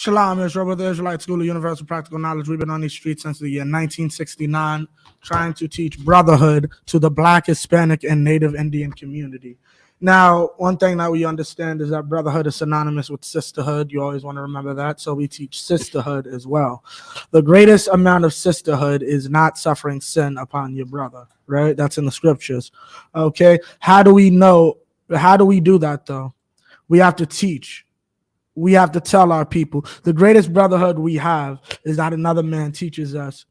Shalom, Israel, with the Israelite School of Universal Practical Knowledge. We've been on these streets since the year 1969, trying to teach brotherhood to the Black, Hispanic, and Native Indian community. Now, one thing that we understand is that brotherhood is synonymous with sisterhood. You always want to remember that. So we teach sisterhood as well. The greatest amount of sisterhood is not suffering sin upon your brother, right? That's in the scriptures. Okay. How do we know? How do we do that, though? We have to teach. We have to tell our people. The greatest brotherhood we have is that another man teaches us,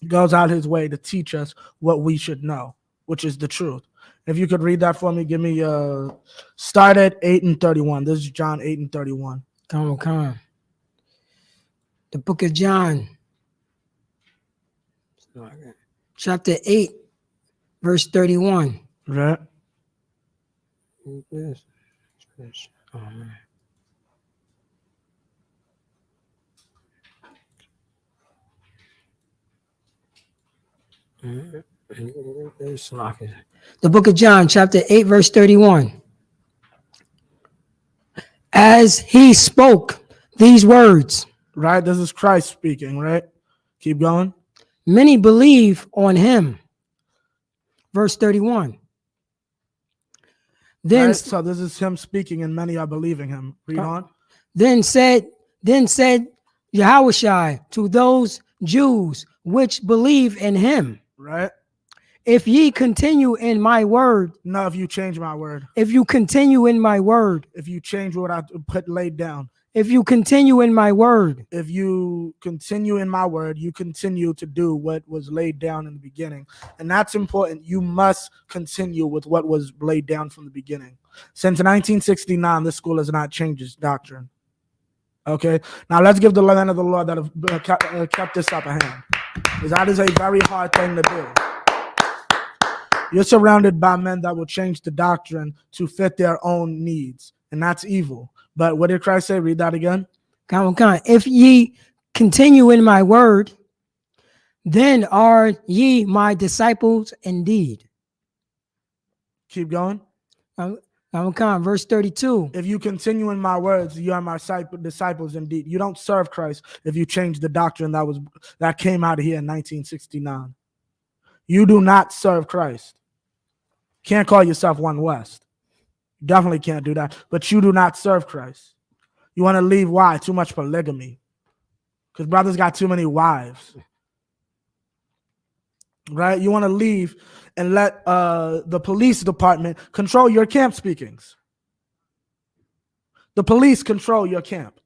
goes out his way to teach us what we should know, which is the truth. If you could read that for me, give me start at 8:31. This is John 8:31. Come on. The book of John, chapter 8, verse 31. Right. Yes. Oh, man. The book of John, chapter 8, verse 31. As he spoke these words, Right. This is Christ speaking, right? Keep going. many believe on him. Verse 31. Then, Right? So this is him speaking, and many are believing him. Read on. then said Yahushua to those Jews which believe in him, Right. if ye continue in my word, No, if you change my word, if you continue in my word, if you change what I put laid down, if you continue in my word, if you continue in my word, you continue to do what was laid down in the beginning. And that's important. You must continue with what was laid down from the beginning. Since 1969, this school has not changed its doctrine. Okay, now let's give the land of the Lord that have kept this upper hand, because that is a very hard thing to do. You're surrounded by men that will change the doctrine to fit their own needs, and that's evil. But what did Christ say? Read that again. come on. If ye continue in my word, then are ye my disciples indeed. Keep going. Verse 32. If you continue in my words, you are my disciples indeed. You don't serve Christ if you change the doctrine that came out of here in 1969. You do not serve Christ. Can't call yourself One West. Definitely can't do that. But you do not serve Christ. You want to leave. Why? Too much polygamy. Because brothers got too many wives. Right? You want to leave and let the police department control your camp speakings. The police control your camp.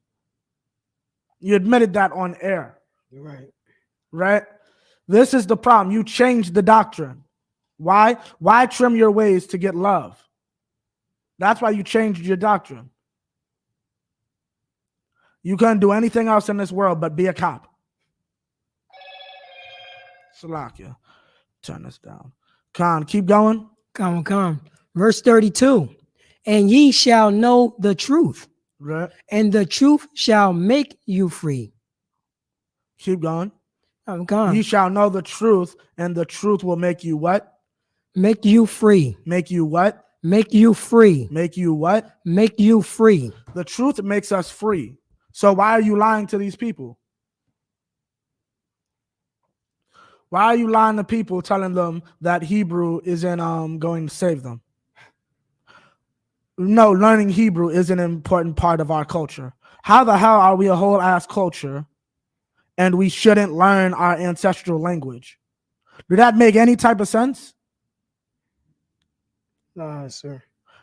You admitted that on air. Right. Right? This is the problem. You changed the doctrine. Why? Why trim your ways to get love? That's why you changed your doctrine. You couldn't do anything else in this world but be a cop. Salakia. Turn this down. Khan, keep going. Come. Verse 32. And ye shall know the truth, Right. and the truth shall make you free. Keep going. Come. You shall know the truth, and the truth will make you what? Make you free. Make you what? Make you free. Make you what? Make you free. The truth makes us free. So why are you lying to these people? Why are you lying to people, telling them that Hebrew isn't going to save them? No, learning Hebrew is an important part of our culture. How the hell are we a whole ass culture and we shouldn't learn our ancestral language? Did that make any type of sense? No, sir.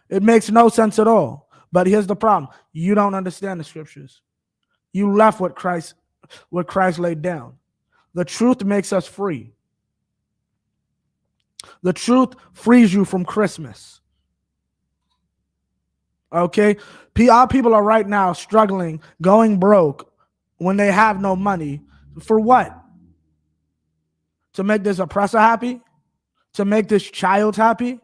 It makes no sense at all. But here's the problem. You don't understand the scriptures. You left what Christ laid down. The truth makes us free. The truth frees you from Christmas. Okay? Our people are right now struggling, going broke when they have no money. For what? To make this oppressor happy? To make this child happy?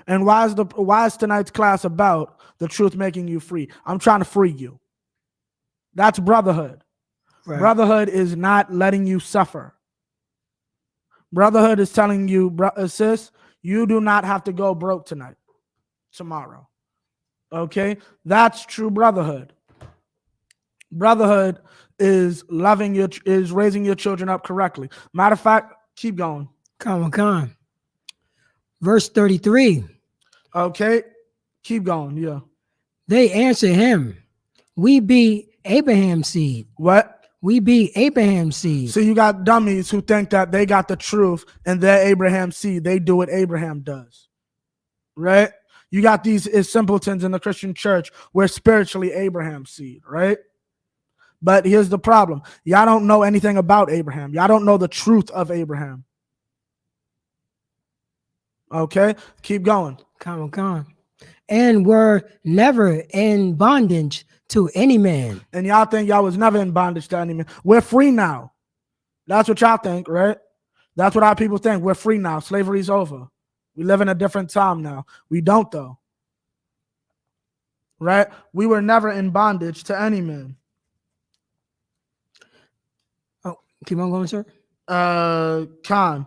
And why is tonight's class about the truth making you free? I'm trying to free you. That's brotherhood. Right. Brotherhood is not letting you suffer. Brotherhood is telling you, sis, you do not have to go broke tomorrow. Okay? That's true brotherhood. Brotherhood is is raising your children up correctly. Matter of fact, keep going. Come. Verse 33. Okay, keep going. Yeah. They answered him, we be Abraham's seed. What? We be Abraham's seed. So you got dummies who think that they got the truth and they're Abraham's seed. They do what Abraham does, right? You got these simpletons in the Christian church. We're spiritually Abraham's seed, right? But here's the problem. Y'all don't know anything about Abraham. Y'all don't know the truth of Abraham. Okay, keep going. Come. And were never in bondage to any man. And y'all think y'all was never in bondage to any man. We're free now. That's what y'all think, right? That's what our people think. We're free now. Slavery's over. We live in a different time now. We don't, though. Right? We were never in bondage to any man. Oh, keep on going, sir. Khan.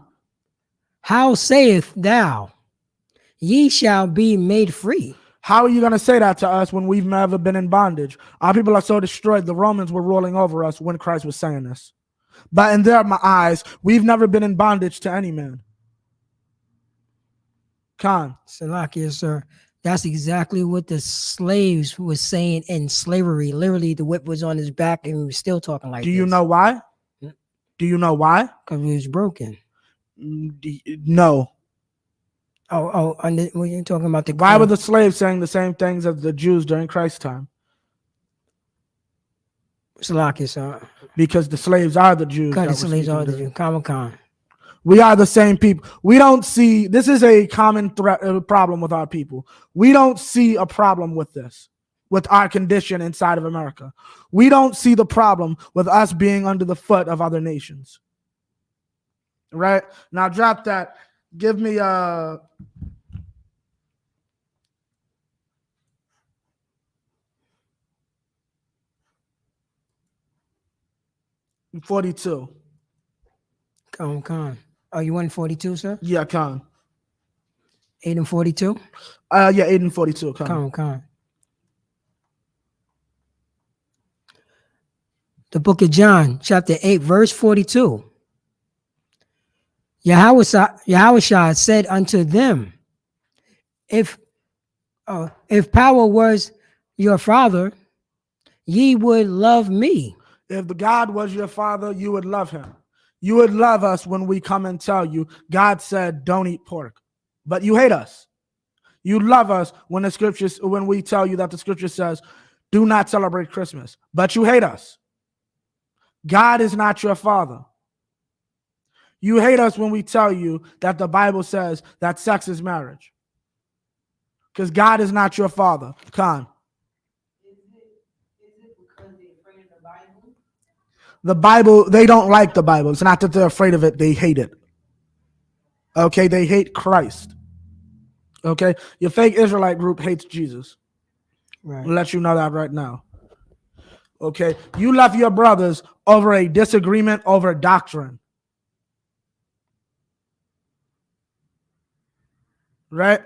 How sayest thou, ye shall be made free? How are you going to say that to us when we've never been in bondage? Our people are so destroyed. The Romans were ruling over us when Christ was saying this. But in their eyes, we've never been in bondage to any man. Khan. Salakia, sir. That's exactly what the slaves was saying in slavery. Literally, the whip was on his back and he was still talking like Do this. you know why? Do you know why? Because it was broken. No. And when you're talking about the Why were the slaves saying the same things as the Jews during Christ's time? Salakia, sir. Because the slaves are the Jews. Because the slaves are the Jews. Khan. We are the same people. We don't see, this is a common problem with our people. We don't see a problem with this, with our condition inside of America. We don't see the problem with us being under the foot of other nations. Right? Now drop that. Give me 42. Come. Oh, you want 42, sir? Yeah, Khan. 8 and 42? Yeah, 8 and 42. Come. The book of John, chapter 8, verse 42. Yahushua said unto them, if power was your father, ye would love me. If the God was your father, you would love him. You would love us when we come and tell you, God said, don't eat pork. But you hate us. You love us when we tell you that the scripture says, do not celebrate Christmas. But you hate us. God is not your father. You hate us when we tell you that the Bible says that sex is marriage. Because God is not your father. Khan. Is it because they're afraid of the Bible? The Bible, they don't like the Bible. It's not that they're afraid of it. They hate it. Okay, they hate Christ. Okay, your fake Israelite group hates Jesus. Right. I'll let you know that right now. Okay, you left your brothers over a disagreement over doctrine. Right?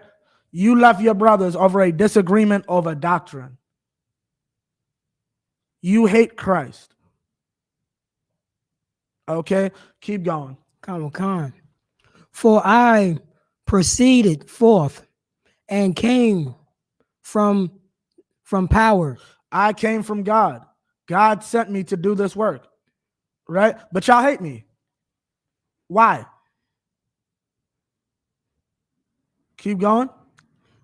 You left your brothers over a disagreement over doctrine. You hate Christ. Okay, keep going. Come. For I proceeded forth and came from power. I came from God. God sent me to do this work. Right? But y'all hate me. Why? Keep going.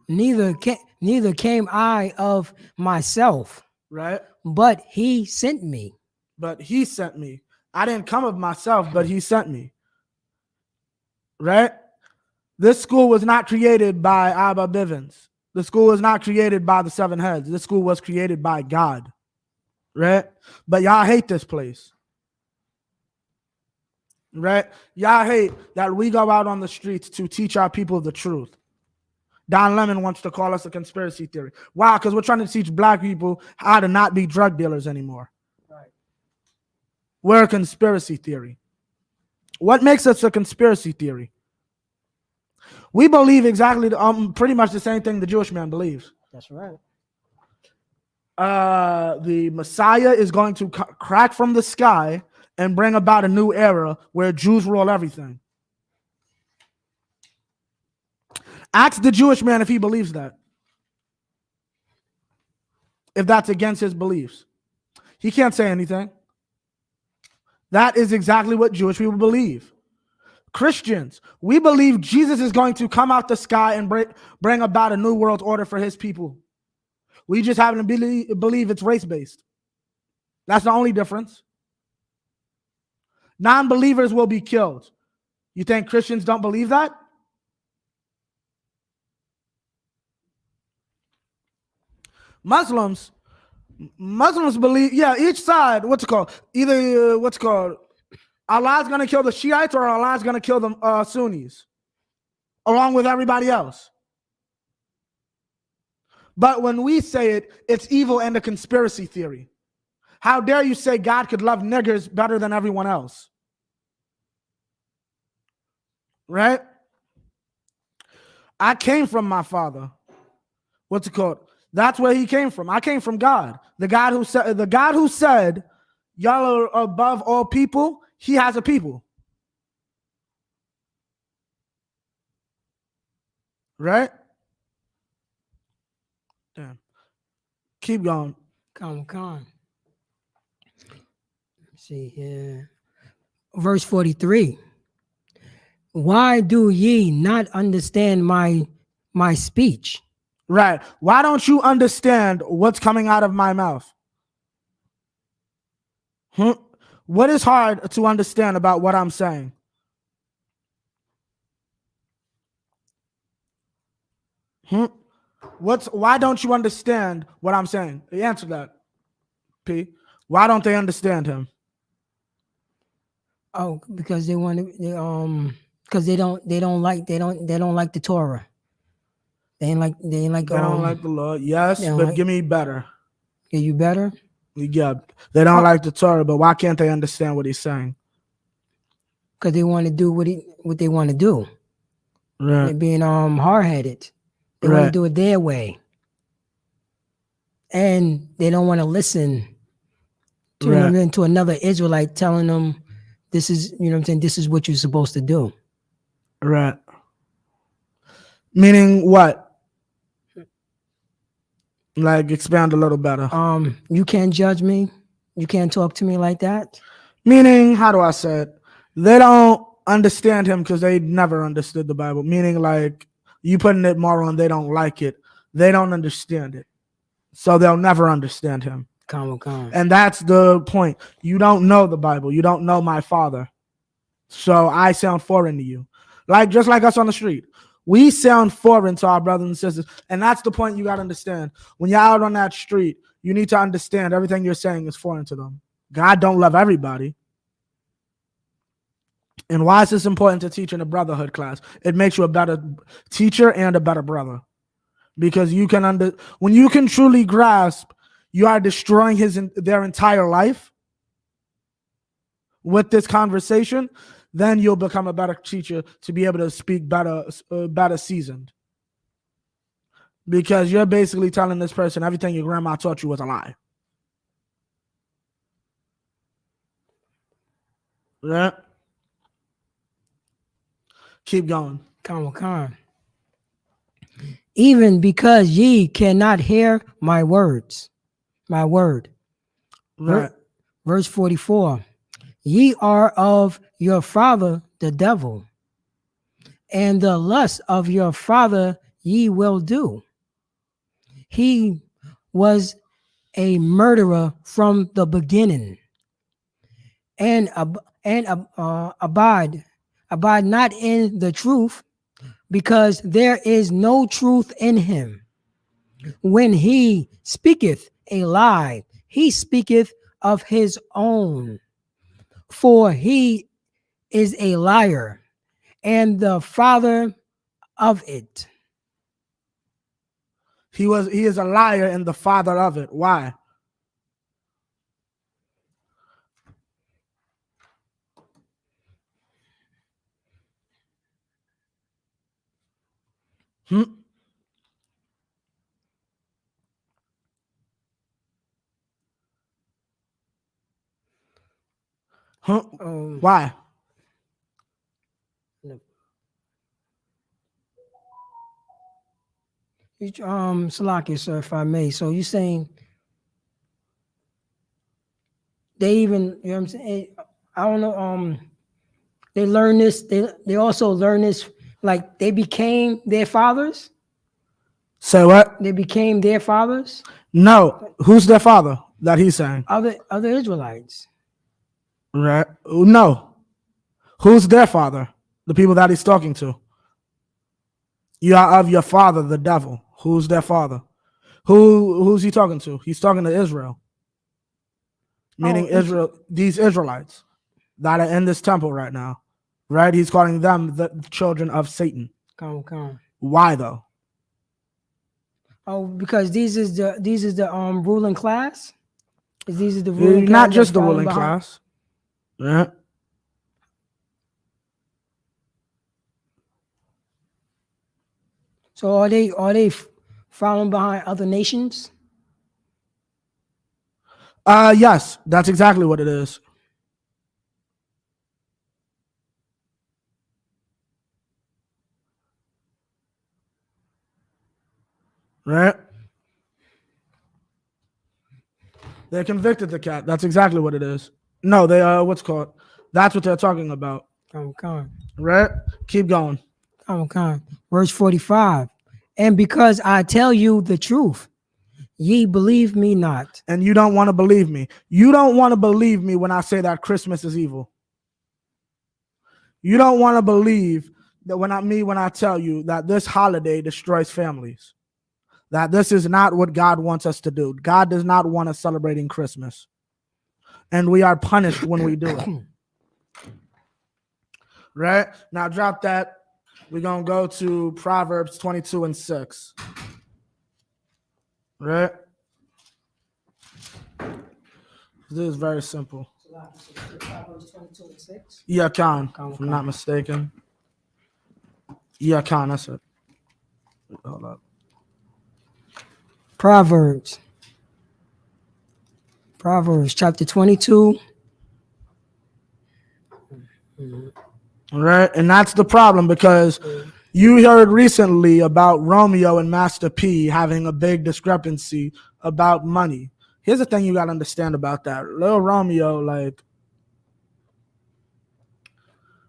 Neither came I of myself, Right? but he sent me. But he sent me. I didn't come of myself, but he sent me. Right? This school was not created by Abba Bivens. The school was not created by the seven heads. This school was created by God. Right? But y'all hate this place. Right? Y'all hate that we go out on the streets to teach our people the truth. Don Lemon wants to call us a conspiracy theory. Why? Because we're trying to teach black people how to not be drug dealers anymore. Right. We're a conspiracy theory. What makes us a conspiracy theory? We believe exactly pretty much the same thing the Jewish man believes. That's right. the Messiah is going to crack from the sky and bring about a new era where Jews rule everything. Ask the Jewish man if he believes that. If that's against his beliefs. He can't say anything. That is exactly what Jewish people believe. Christians, we believe Jesus is going to come out the sky and bring about a new world order for his people. We just happen to believe it's race-based. That's the only difference. Non-believers will be killed. You think Christians don't believe that? Muslims believe, each side, either Allah's going to kill the Shiites or Allah's going to kill the Sunnis, along with everybody else. But when we say it, it's evil and a conspiracy theory. How dare you say God could love niggers better than everyone else? Right? I came from my father. That's where he came from. I came from God. The God who said, y'all are above all people, he has a people. Right? Damn. Keep going. Come. Let's see here. Verse 43. Why do ye not understand my speech? Right. Why don't you understand what's coming out of my mouth? What is hard to understand about what I'm saying? Why don't you understand what I'm saying? Answer that, P. Why don't they understand him? Oh, because they want to. Because they don't like the Torah. They ain't like They don't like the Lord. Yes, but give me better. Are you better? Yeah, they don't like the Torah, but why can't they understand what he's saying? Because they want to do what they want to do. Right. They're being hard-headed. They want to do it their way, and they don't want to listen to another Israelite telling them this is, this is what you're supposed to do. Right. Meaning what? Like, expand a little better. You can't judge me. You can't talk to me like that. Meaning, how do I say it? They don't understand him because they never understood the Bible. Meaning, like, you putting it moral and they don't like it. They don't understand it. So they'll never understand him. Come. And that's the point. You don't know the Bible. You don't know my Father. So I sound foreign to you. Just like us on the street. We sound foreign to our brothers and sisters. And that's the point you got to understand. When you're out on that street, you need to understand everything you're saying is foreign to them. God don't love everybody. And why is this important to teach in a brotherhood class? It makes you a better teacher and a better brother. Because when you can truly grasp you are destroying their entire life with this conversation, then you'll become a better teacher to be able to speak better seasoned. Because you're basically telling this person everything your grandma taught you was a lie. Yeah. Keep going. Come. Even because ye cannot hear my words. My word. Right. Verse 44. Ye are of your father the devil, and the lust of your father ye will do. He was a murderer from the beginning, and abide not in the truth, because there is no truth in him. When he speaketh a lie, he speaketh of his own, for he is a liar and the father of it. He is a liar and the father of it. Why? Huh? Um, Why? Salakia, sir, if I may. So you're saying they even, you know what I'm saying? I don't know. They learn this. They also learn this. Like they became their fathers. Say what? They became their fathers. No. Who's their father that he's saying? Other Israelites. Right? No. Who's their father? The people that he's talking to. You are of your father, the devil. Who's their father? Who's he talking to? He's talking to Israel. Meaning Israel, these Israelites that are in this temple right now. Right? He's calling them the children of Satan. Come. Why though? Oh, because these is the ruling class. These is the ruling Not class just the that's ruling following behind- class. Yeah. So are they following behind other nations? Yes, that's exactly what it is. Right? They convicted the cat. That's exactly what it is. No, they what's called. That's what they're talking about. Come. Right? Keep going. Verse 45. And because I tell you the truth, ye believe me not. And you don't want to believe me. You don't want to believe me when I say that Christmas is evil. You don't want to believe that when I tell you that this holiday destroys families. That this is not what God wants us to do. God does not want us celebrating Christmas. And we are punished when we do it. Right? Now drop that. We're going to go to Proverbs 22:6. Right? This is very simple. Yeah, Khan, if I'm not mistaken. Yeah, Khan, that's it. Hold up. Proverbs chapter 22. Right? And that's the problem because you heard recently about Romeo and Master P having a big discrepancy about money. Here's the thing you got to understand about that. Lil Romeo, like,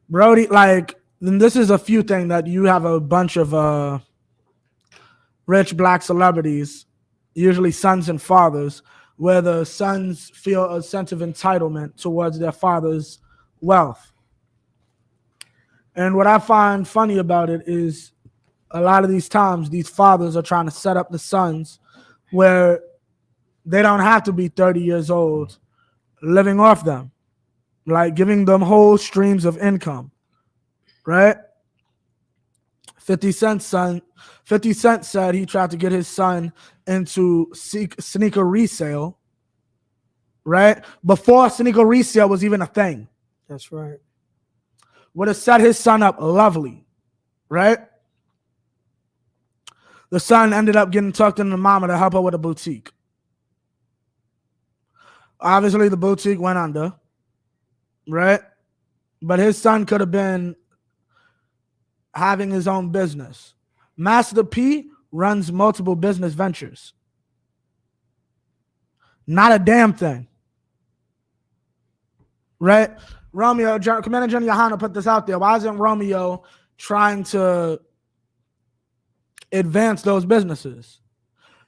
Brody, like, and this is a few things that you have a bunch of rich black celebrities, usually sons and fathers, where the sons feel a sense of entitlement towards their father's wealth. And what I find funny about it is a lot of these times, these fathers are trying to set up the sons where they don't have to be 30 years old living off them, like giving them whole streams of income, right? 50 Cent said he tried to get his son into sneaker resale, right? Before sneaker resale was even a thing. That's right. Would have set his son up lovely, right? The son ended up getting tucked into the mama to help her with a boutique. Obviously, the boutique went under, right? But his son could have been having his own business. Master P runs multiple business ventures. Not a damn thing. Right? Romeo, Commander General Yohana put this out there. Why isn't Romeo trying to advance those businesses?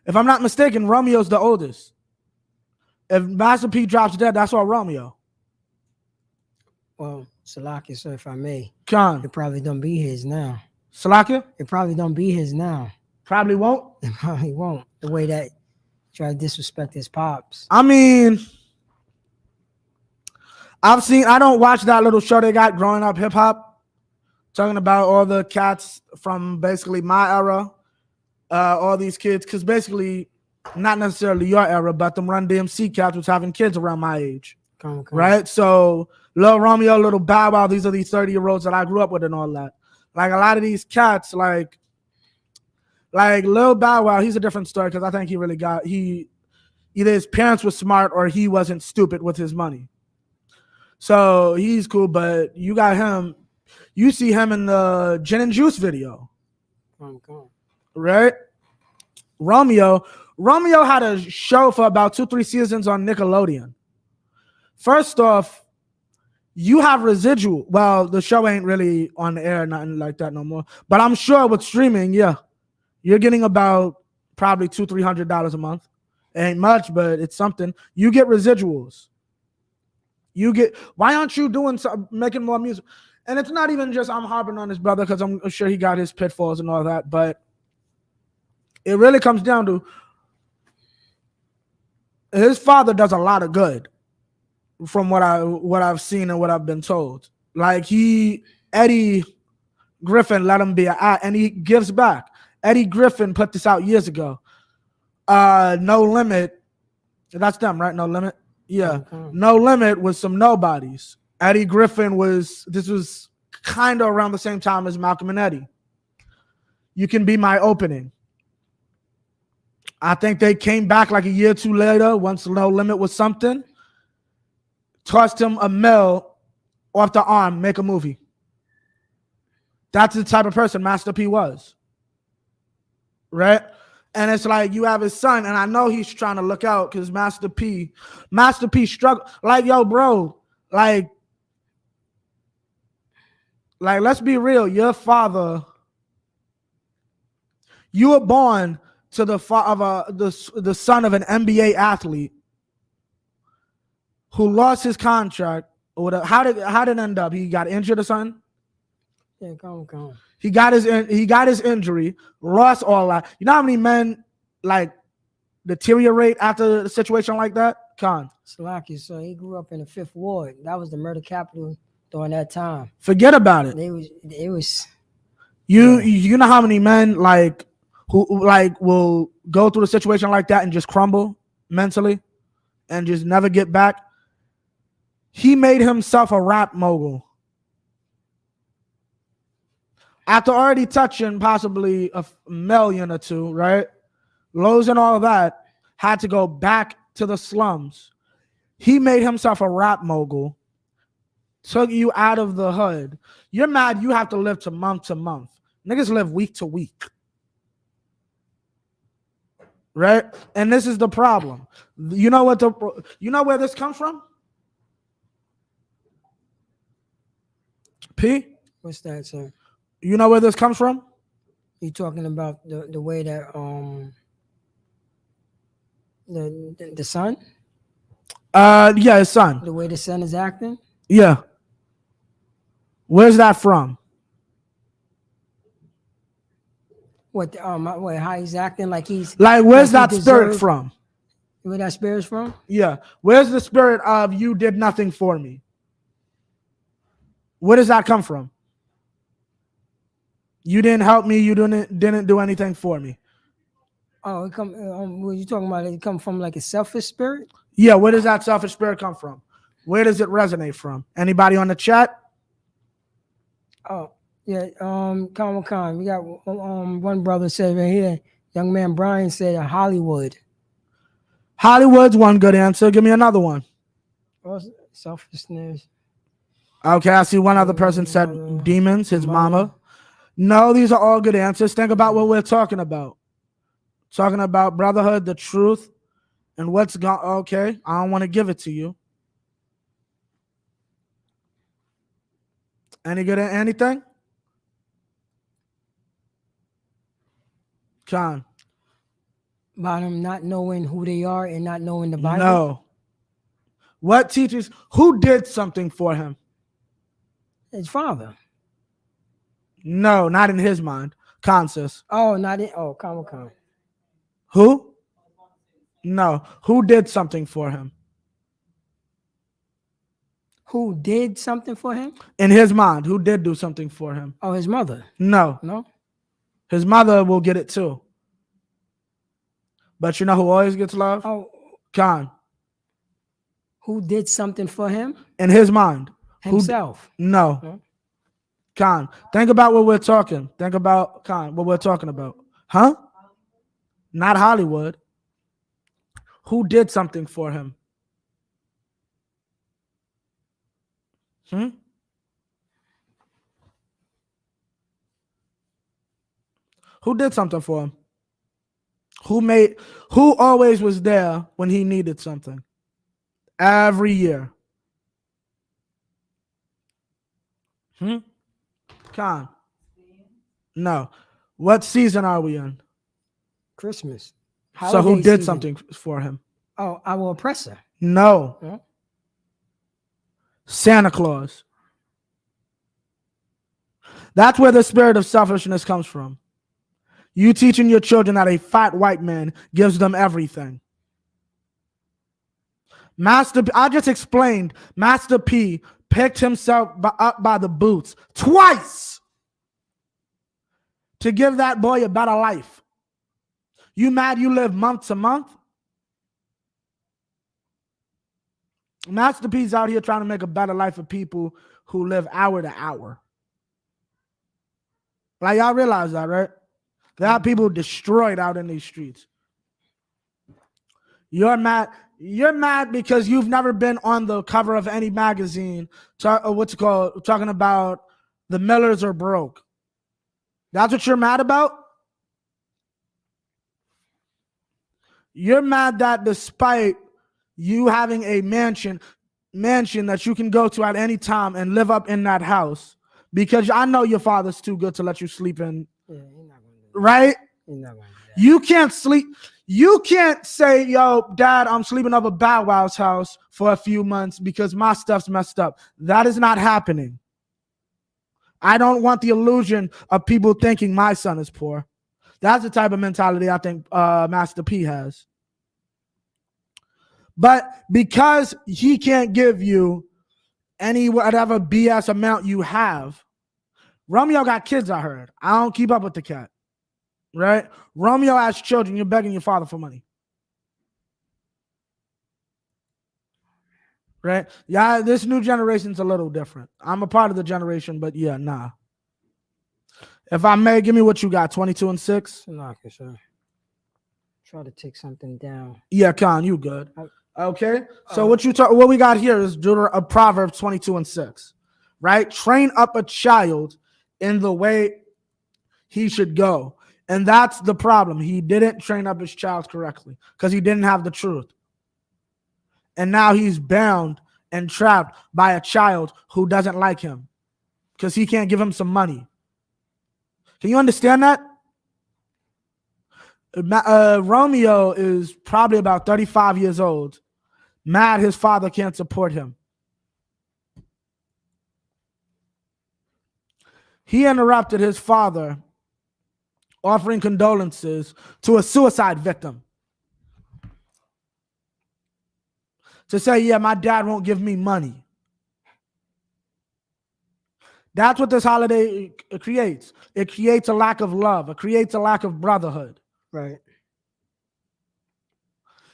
If I'm not mistaken, Romeo's the oldest. If Master P drops dead, that's all Romeo. Well, Salakia, sir, if I may. Khan. It probably don't be his now. Salakia? It probably don't be his now. Probably won't. It probably won't. The way that he tried to disrespect his pops. I mean, I don't watch that little show they got, Growing Up Hip Hop, talking about all the cats from basically my era, all these kids, because basically, not necessarily your era, but them Run DMC cats was having kids around my age. Come. Right? So, Lil Romeo, Little Bow Wow, these are these 30-year-olds that I grew up with and all that. Like, a lot of these cats, like Lil Bow Wow, he's a different story because I think he really either his parents were smart or he wasn't stupid with his money. So he's cool, but you got him. You see him in the Gin and Juice video, right? Romeo had a show for about 2-3 seasons on Nickelodeon. First off, you have residual. Well, the show ain't really on the air, nothing like that no more. But I'm sure with streaming, yeah, you're getting about probably $200-$300 a month. It ain't much, but it's something. You get residuals. Why aren't you making more music? And it's not even just I'm harping on his brother because I'm sure he got his pitfalls and all that, but it really comes down to his father does a lot of good from what I've seen and what I've been told. Like Eddie Griffin let him be and he gives back. Eddie Griffin put this out years ago. No Limit. That's them, right? No Limit. Yeah. No Limit was some nobodies. Eddie Griffin this was kind of around the same time as Malcolm and Eddie. You Can Be My Opening. I think they came back like a year or two later once No Limit was something. Tossed him $1 million off the arm, make a movie. That's the type of person Master P was. Right? And it's like you have his son, and I know he's trying to look out because Master P struggled. Like, yo, bro, like let's be real. Your father, you were born to the son of an NBA athlete who lost his contract. Or how did it end up? He got injured or something? Yeah, come. He got his injury, lost all that. You know how many men like deteriorate after a situation like that? Salaki, so he grew up in the 5th Ward. That was the murder capital during that time. Forget about it. It was you know how many men who will go through a situation like that and just crumble mentally and just never get back. He made himself a rap mogul. After already touching possibly $1 million or $2 million, right? Lowe's and all that had to go back to the slums. He made himself a rap mogul, took you out of the hood. You're mad you have to live to month. Niggas live week to week. Right? And this is the problem. You know where this comes from? P? What's that, sir? You know where this comes from? You talking about the way that the son? Yeah, his son. The way the son is acting? Yeah. Where's that from? What how he's acting like he's where's that spirit from? Where that spirit's from? Yeah. Where's the spirit of you did nothing for me? Where does that come from? You didn't help me. You didn't do anything for me. Oh, it come. What are you talking about? It come from like a selfish spirit? Yeah. Where does that selfish spirit come from? Where does it resonate from? Anybody on the chat? Oh, yeah. Khan. We got one brother said right here. Young man Brian said Hollywood. Hollywood's one good answer. Give me another one. Selfishness. Okay, I see one other person said demons, his mama. No, these are all good answers. Think about what we're talking about. Talking about brotherhood, the truth, and what's gone. Okay, I don't want to give it to you. Any good at anything? Khan. About him not knowing who they are and not knowing the Bible? No. What teaches? Who did something for him? His father. No, not in his mind. Conscious. Oh, not in. Oh, Khan. Who? No. Who did something for him? Who did something for him? In his mind, who did do something for him? Oh, his mother. No. His mother will get it too. But you know who always gets love? Oh. Khan. Who did something for him? In his mind. Himself. No. Huh? Khan. Think about what we're talking. Think about Khan, what we're talking about. Huh? Not Hollywood. Who did something for him? In his mind. Who did do something for him? Himself. No. Khan. Think about what we're talking. Think about Khan, what we're talking about. Huh? Not Hollywood. Who did something for him? In his mind. Not Hollywood. Who did something for him? Himself. No. Khan. Hmm? Who did something for him? Who always was there when he needed something? Every year. Khan. No. What season are we in? Christmas. So who Holiday did season. something for him? Oh, our oppressor. No. Huh? Santa Claus. That's where the spirit of selfishness comes from. You teaching your children that a fat white man gives them everything. I just explained, Master P picked himself up by the boots twice to give that boy a better life. You mad you live month to month? Master P's out here trying to make a better life for people who live hour to hour. Like, y'all realize that, right? There are people destroyed out in these streets. You're mad because you've never been on the cover of any magazine talking about the Millers are broke. That's what you're mad about? You're mad that despite you having a mansion that you can go to at any time and live up in that house, because I know your father's too good to let you sleep in. Yeah, he's not gonna do that. Right? He's not gonna do that. You can't sleep. You can't say, yo, Dad, I'm sleeping over Bow Wow's house for a few months because my stuff's messed up. That is not happening. I don't want the illusion of people thinking my son is poor. That's the type of mentality I think Master P has. But because he can't give you any whatever BS amount you have, Romeo got kids, I heard. I don't keep up with the cat. Right? Romeo has children. You're begging your father for money. Right? Yeah, this new generation's a little different. I'm a part of the generation, but yeah, nah. If I may, give me what you got, 22 and 6? Tanaka, sir. Try to take something down. Yeah, Khan, you good. Okay? So what we got here is Proverbs 22 and 6. Right? Train up a child in the way he should go. And that's the problem. He didn't train up his child correctly because he didn't have the truth. And now he's bound and trapped by a child who doesn't like him because he can't give him some money. Can you understand that? Romeo is probably about 35 years old. Mad his father can't support him. He interrupted his father offering condolences to a suicide victim. To say, yeah, my dad won't give me money. That's what this holiday creates. It creates a lack of love. It creates a lack of brotherhood. Right.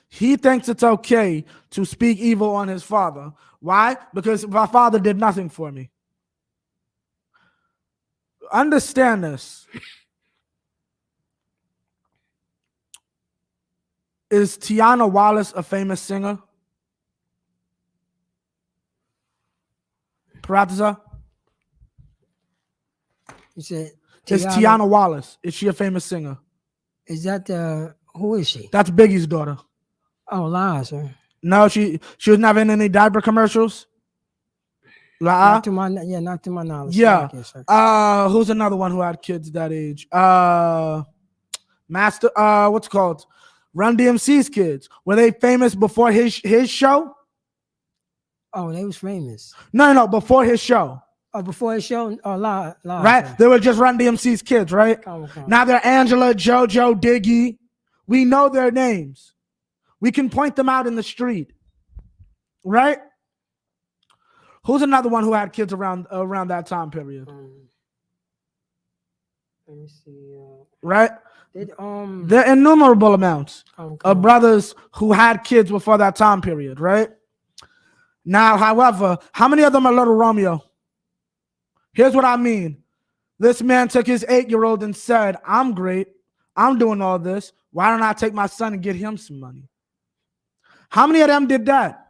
He thinks it's okay to speak evil on his father. Why? Because my father did nothing for me. Understand this. Is Tiana Wallace a famous singer? Paratiza? You said It's Tiana Wallace. Is she a famous singer? Is that who is she? That's Biggie's daughter. Oh, lies, sir. No, she was never in any diaper commercials. Not to my knowledge. Yeah. Okay, sir. Who's another one who had kids that age? Master. What's it called? Run DMC's kids. Were they famous before his show? Oh, they was famous. No, before his show. Oh, before his show? Oh, lies. Right? Sir. They were just Run DMC's kids, right? Come. Now they're Angela, JoJo, Diggy. We know their names. We can point them out in the street. Right? Who's another one who had kids around that time period? Let me see. Right? There are innumerable amounts of brothers who had kids before that time period, right? Now, however, how many of them are little Romeo? Here's what I mean. This man took his 8-year-old and said, I'm great. I'm doing all this. Why don't I take my son and get him some money? How many of them did that?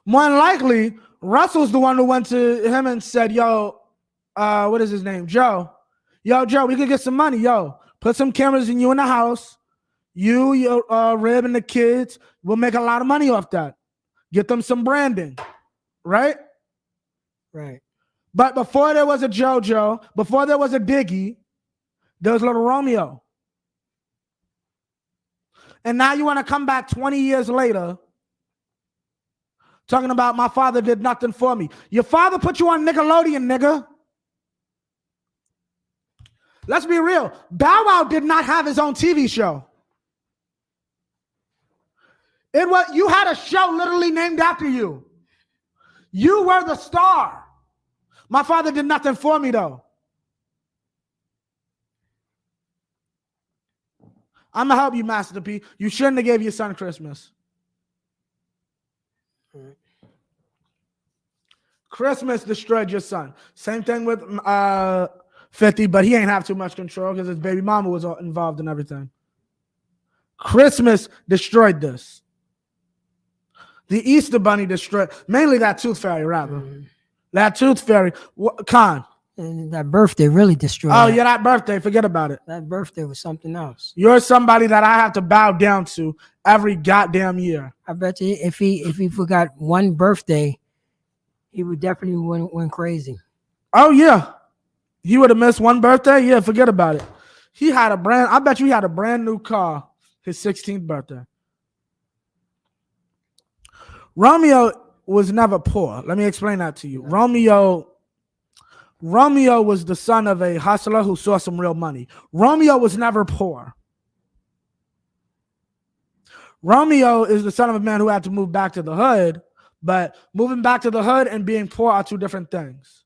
More than likely, Russell's the one who went to him and said, yo, what is his name? Joe. Yo, Joe, we could get some money. Yo, put some cameras in you in the house. You, your Rib, and the kids will make a lot of money off that. Get them some branding, right? Right. But before there was a JoJo, before there was a Biggie, there was Little Romeo. And now you want to come back 20 years later talking about my father did nothing for me. Your father put you on Nickelodeon, nigga. Let's be real. Bow Wow did not have his own TV show. You had a show literally named after you. You were the star. My father did nothing for me, though. I'm going to help you, Master P. You shouldn't have gave your son Christmas. Christmas destroyed your son. Same thing with 50, but he ain't have too much control because his baby mama was involved in everything. Christmas destroyed this. The Easter Bunny destroyed, mainly that Tooth Fairy, rather. That Tooth Fairy. Khan. And that birthday really destroyed. Oh, yeah, that birthday. Forget about it. That birthday was something else. You're somebody that I have to bow down to every goddamn year. I bet you if he forgot one birthday, he would definitely went crazy. Oh, yeah. He would have missed one birthday? Yeah, forget about it. I bet you he had a brand new car his 16th birthday. Romeo was never poor. Let me explain that to you. Romeo was the son of a hustler who saw some real money. Romeo was never poor. Romeo is the son of a man who had to move back to the hood, but moving back to the hood and being poor are two different things.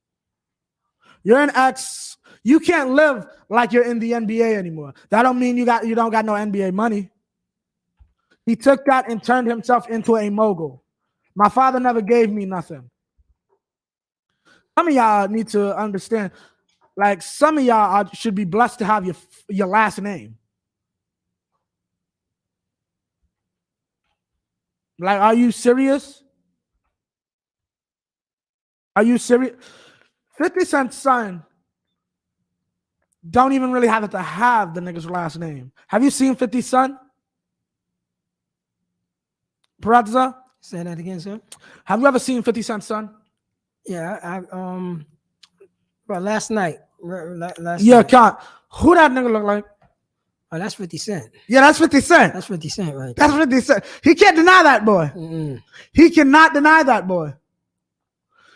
You're an ex. You can't live like you're in the NBA anymore. That don't mean you don't got no NBA money. He took that and turned himself into a mogul. My father never gave me nothing. Some of y'all need to understand, like some of y'all should be blessed to have your last name. Like, are you serious? Are you serious? 50 Cent's son don't even really have to have the nigga's last name. Have you seen 50 Cent? Perazza? Say that again, sir. Have you ever seen 50 Cent's son? Yeah, well, last night. Last Yeah, night. can't. Who that nigga look like? Oh, that's 50 Cent. Yeah, that's 50 Cent. That's 50 Cent right there. That's 50 Cent. He can't deny that boy. Mm-mm. He cannot deny that boy.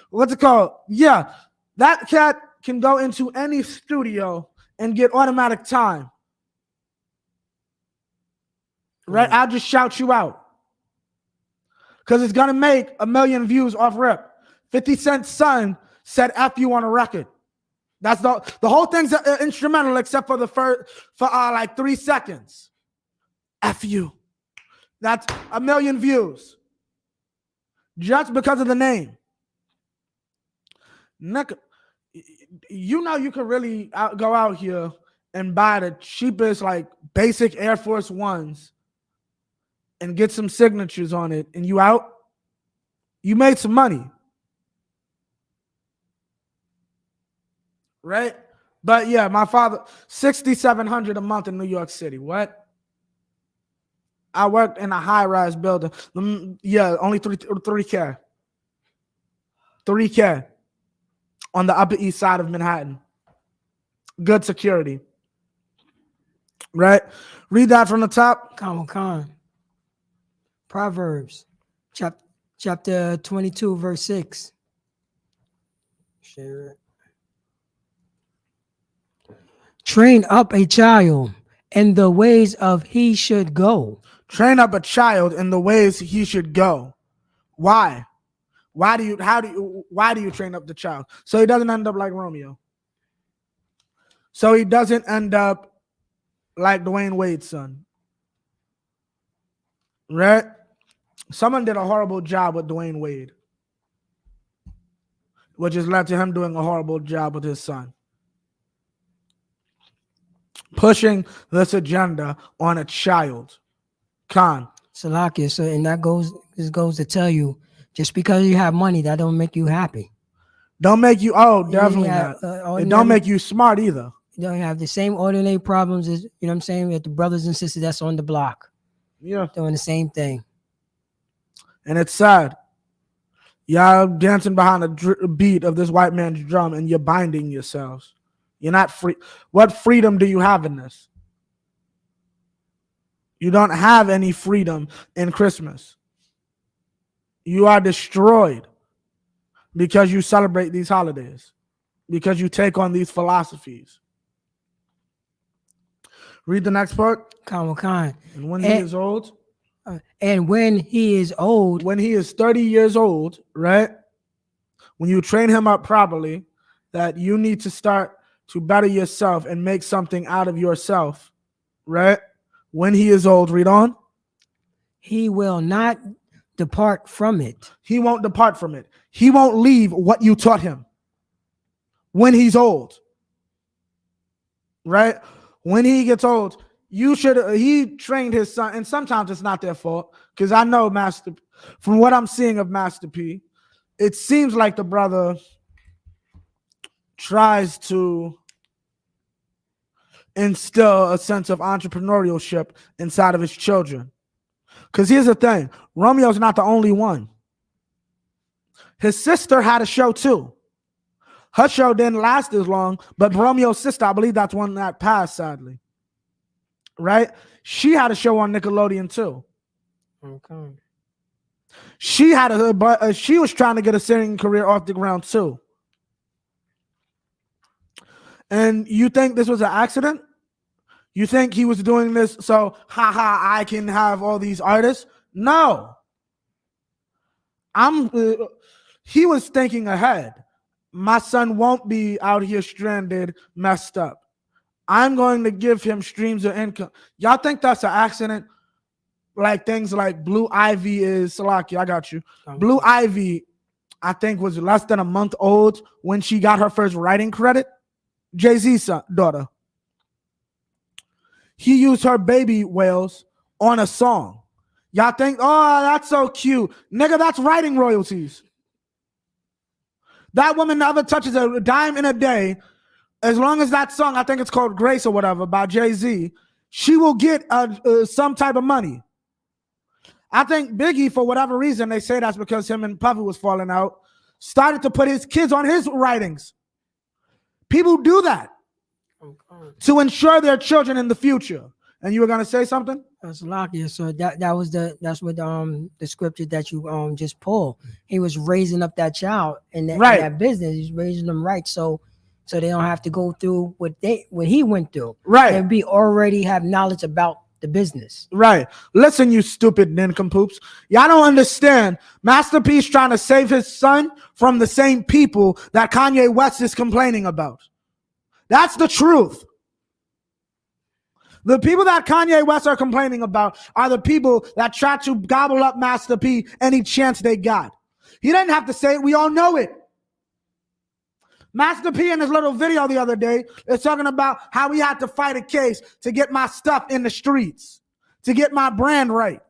What's it called? Yeah, that cat can go into any studio and get automatic time. Right? I'll just shout you out. Because it's going to make 1 million views off rip. 50 Cent's son said F you on a record. That's the whole thing's instrumental except for like 3 seconds. F you. That's 1 million views. Just because of the name. You know you could really go out here and buy the cheapest like basic Air Force Ones and get some signatures on it and you out. You made some money. Right? But yeah, my father, $6,700 a month in New York City. What? I worked in a high-rise building. Yeah, only 3K. 3K on the Upper East Side of Manhattan. Good security. Right? Read that from the top. Khan. Proverbs, chapter 22, verse 6. Share it. Train up a child in the ways of he should go. Train up a child in the ways he should go. Why? Why do you train up the child? So he doesn't end up like Romeo. So he doesn't end up like Dwayne Wade's son. Right? Someone did a horrible job with Dwayne Wade, which has led to him doing a horrible job with his son. Pushing this agenda on a child. Khan. Salakia, so and this goes to tell you Just because you have money, that don't make you happy. Don't make you, oh, definitely Yeah, not. It don't make you smart either. You don't have the same ordinary problems as, you know what I'm saying, with the brothers and sisters that's on the block Yeah. doing the same thing. And it's sad. Y'all dancing behind the beat of this white man's drum and you're binding yourselves. You're not free. What freedom do you have in this? You don't have any freedom in Christmas. You are destroyed because you celebrate these holidays, because you take on these philosophies. Read the next part. Khan. And when he is old, and when he is old, when he is 30 years old, right? When you train him up properly, that you need to start to better yourself and make something out of yourself, right? When he is old, read on. He will not depart from it. He won't depart from it. He won't leave what you taught him when he's old, right? When he gets old, he trained his son, and sometimes it's not their fault, because I know from what I'm seeing of Master P, it seems like the brother tries to instill a sense of entrepreneurship inside of his children. Because here's the thing, Romeo's not the only one. His sister had a show too. Her show didn't last as long, but Romeo's sister, I believe that's one that passed, sadly. Right? She had a show on Nickelodeon too. Okay. She was trying to get a singing career off the ground too. And you think this was an accident? You think he was doing this so, I can have all these artists? No. He was thinking ahead. My son won't be out here stranded, messed up. I'm going to give him streams of income. Y'all think that's an accident? Like things like Blue Ivy is, Salaki, I got you. Blue Ivy, I think, was less than a month old when she got her first writing credit. Jay-Z's daughter. He used her baby whales on a song. Y'all think, oh, that's so cute. Nigga, that's writing royalties. That woman never touches a dime in a day. As long as that song, I think it's called Grace or whatever, by Jay-Z, she will get some type of money. I think Biggie, for whatever reason, they say that's because him and Puffy was falling out, started to put his kids on his writings. People do that to ensure their children in the future. And you were gonna say something? That's Lakia. So that's what the scripture that you just pulled. He was raising up that child in that business. He's raising them right, so they don't have to go through what he went through. Right. They already have knowledge about the business. Right. Listen, you stupid nincompoops. Y'all don't understand. Master P's trying to save his son from the same people that Kanye West is complaining about. That's the truth. The people that Kanye West are complaining about are the people that try to gobble up Master P any chance they got. He didn't have to say it. We all know it. Master P in his little video the other day is talking about how he had to fight a case to get my stuff in the streets, to get my brand right.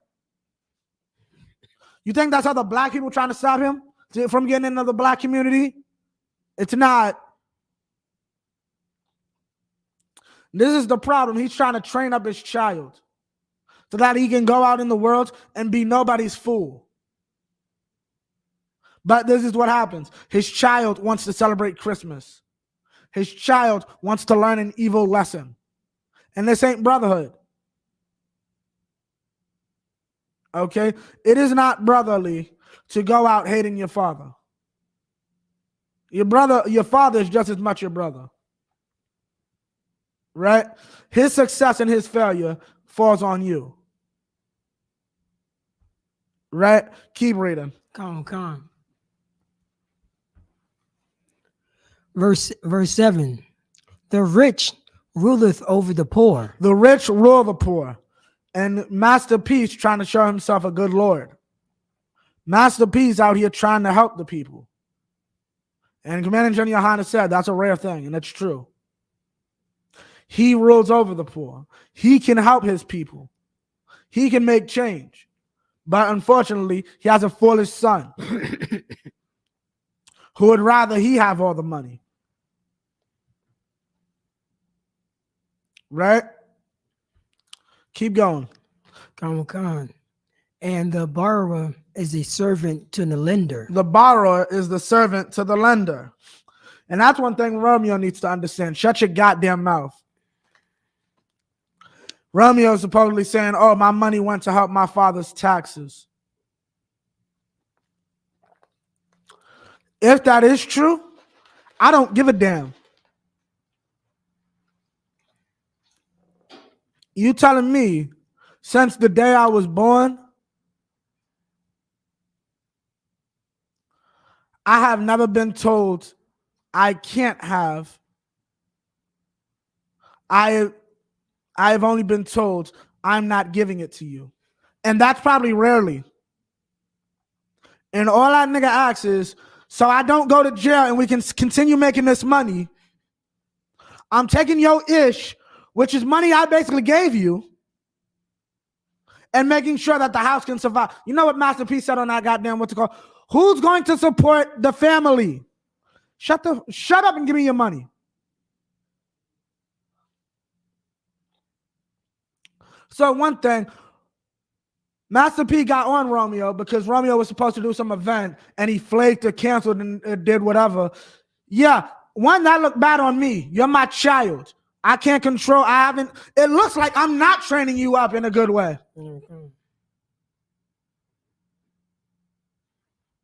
You think that's how the black people trying to stop him from getting into the black community? It's not. This is the problem. He's trying to train up his child so that he can go out in the world and be nobody's fool. But this is what happens. His child wants to celebrate Christmas. His child wants to learn an evil lesson. And this ain't brotherhood. Okay? It is not brotherly to go out hating your father. Your father is just as much your brother. Right? His success and his failure falls on you. Right? Keep reading. Come. Verse 7. The rich ruleth over the poor. The rich rule the poor. And Master P's trying to show himself a good Lord. Master P's out here trying to help the people. And Commander General Yohana said that's a rare thing, and it's true. He rules over the poor. He can help his people. He can make change. But unfortunately, he has a foolish son who would rather he have all the money. Right? Keep going. Khan. And the borrower is a servant to the lender. The borrower is the servant to the lender. And that's one thing Romeo needs to understand. Shut your goddamn mouth. Romeo is supposedly saying, oh, my money went to help my father's taxes. If that is true, I don't give a damn. You telling me since the day I was born, I have never been told I can't have. I have only been told I'm not giving it to you. And that's probably rarely. And all that nigga asks is, so I don't go to jail and we can continue making this money. I'm taking your ish, which is money I basically gave you, and making sure that the house can survive. You know what Master P said on that goddamn what's it called? Who's going to support the family? Shut up and give me your money. So one thing, Master P got on Romeo because Romeo was supposed to do some event and he flaked or canceled and did whatever. Yeah, one, that looked bad on me. You're my child. I can't control. It looks like I'm not training you up in a good way. Mm-hmm.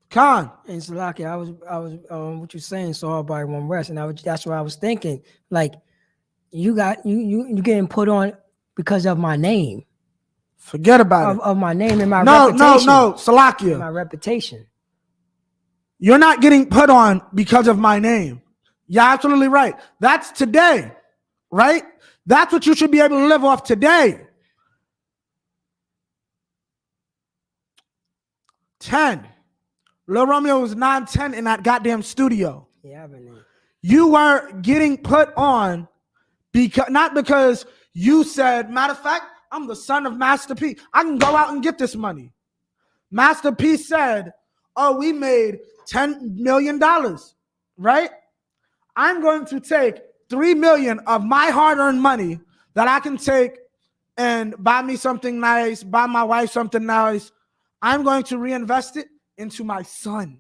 Khan. And Salaki, I was what you're saying, so all by one rest, and that's what I was thinking. Like, you getting put on because of my name. Forget about it. Of my name and my reputation. No, Salakia. My reputation. You're not getting put on because of my name. You're absolutely right. That's today, right? That's what you should be able to live off today. 10. Lil Romeo was 9-10 in that goddamn studio. Yeah, but you were getting put on not because you said, matter of fact, I'm the son of Master P. I can go out and get this money. Master P said, oh, we made $10 million, right? I'm going to take $3 million of my hard-earned money that I can take and buy me something nice, buy my wife something nice. I'm going to reinvest it into my son,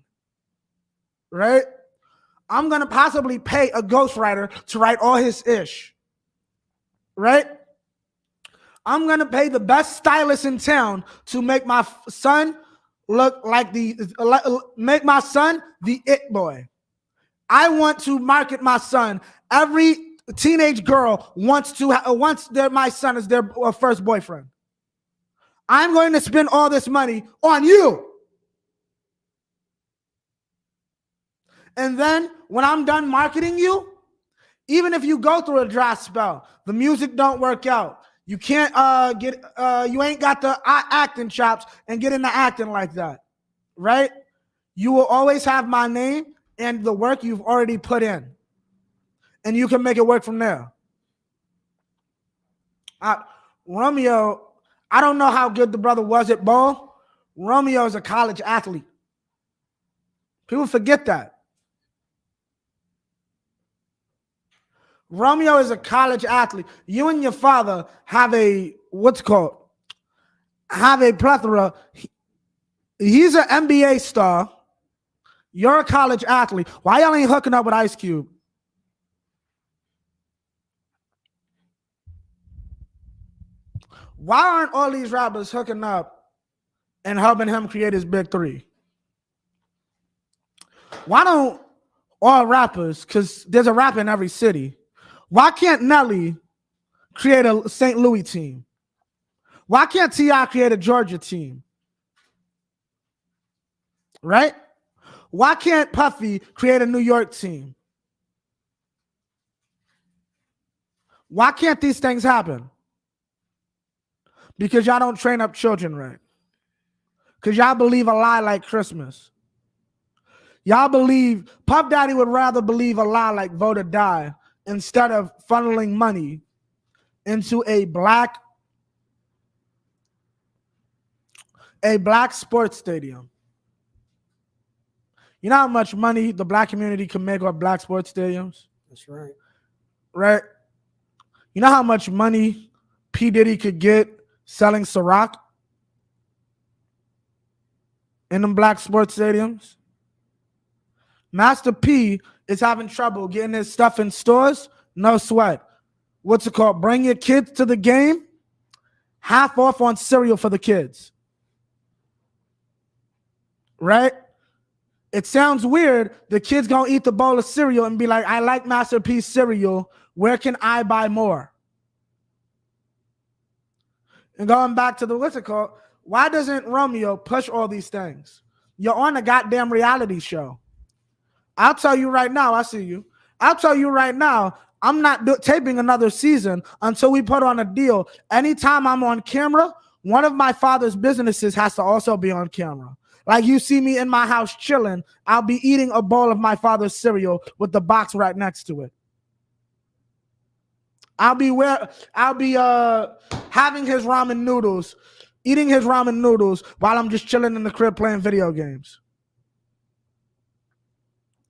right? I'm going to possibly pay a ghostwriter to write all his ish, right? I'm going to pay the best stylist in town to make my son look like make my son the it boy. I want to market my son. Every teenage girl wants my son as their first boyfriend. I'm going to spend all this money on you. And then when I'm done marketing you, even if you go through a dry spell, the music don't work out, you can't you ain't got the acting chops and get into acting like that, right? You will always have my name and the work you've already put in, and you can make it work from there. Romeo, I don't know how good the brother was at ball. Romeo is a college athlete. People forget that. Romeo is a college athlete. You and your father have a plethora. He's an NBA star. You're a college athlete. Why y'all ain't hooking up with Ice Cube? Why aren't all these rappers hooking up and helping him create his big three? Why don't all rappers, because there's a rapper in every city, why can't Nelly create a St. Louis team? Why can't T.I. create a Georgia team? Right? Why can't Puffy create a New York team? Why can't these things happen? Because y'all don't train up children right. Because y'all believe a lie like Christmas. Y'all believe, Puff Daddy would rather believe a lie like vote or die instead of funneling money into a black a black sports stadium. You know how much money the black community can make off black sports stadiums? That's right. Right? You know how much money P. Diddy could get selling Ciroc in them black sports stadiums? Master P is having trouble getting his stuff in stores. No sweat. What's it called? Bring your kids to the game. Half off on cereal for the kids. Right? It sounds weird. The kids gonna eat the bowl of cereal and be like, I like Master P's cereal. Where can I buy more? And going back to the what's it called? Why doesn't Romeo push all these things? You're on a goddamn reality show. I'll tell you right now, I see you. I'll tell you right now, I'm not taping another season until we put on a deal. Anytime I'm on camera, one of my father's businesses has to also be on camera. Like you see me in my house chilling, I'll be eating a bowl of my father's cereal with the box right next to it. I'll be having his ramen noodles, eating his ramen noodles while I'm just chilling in the crib playing video games.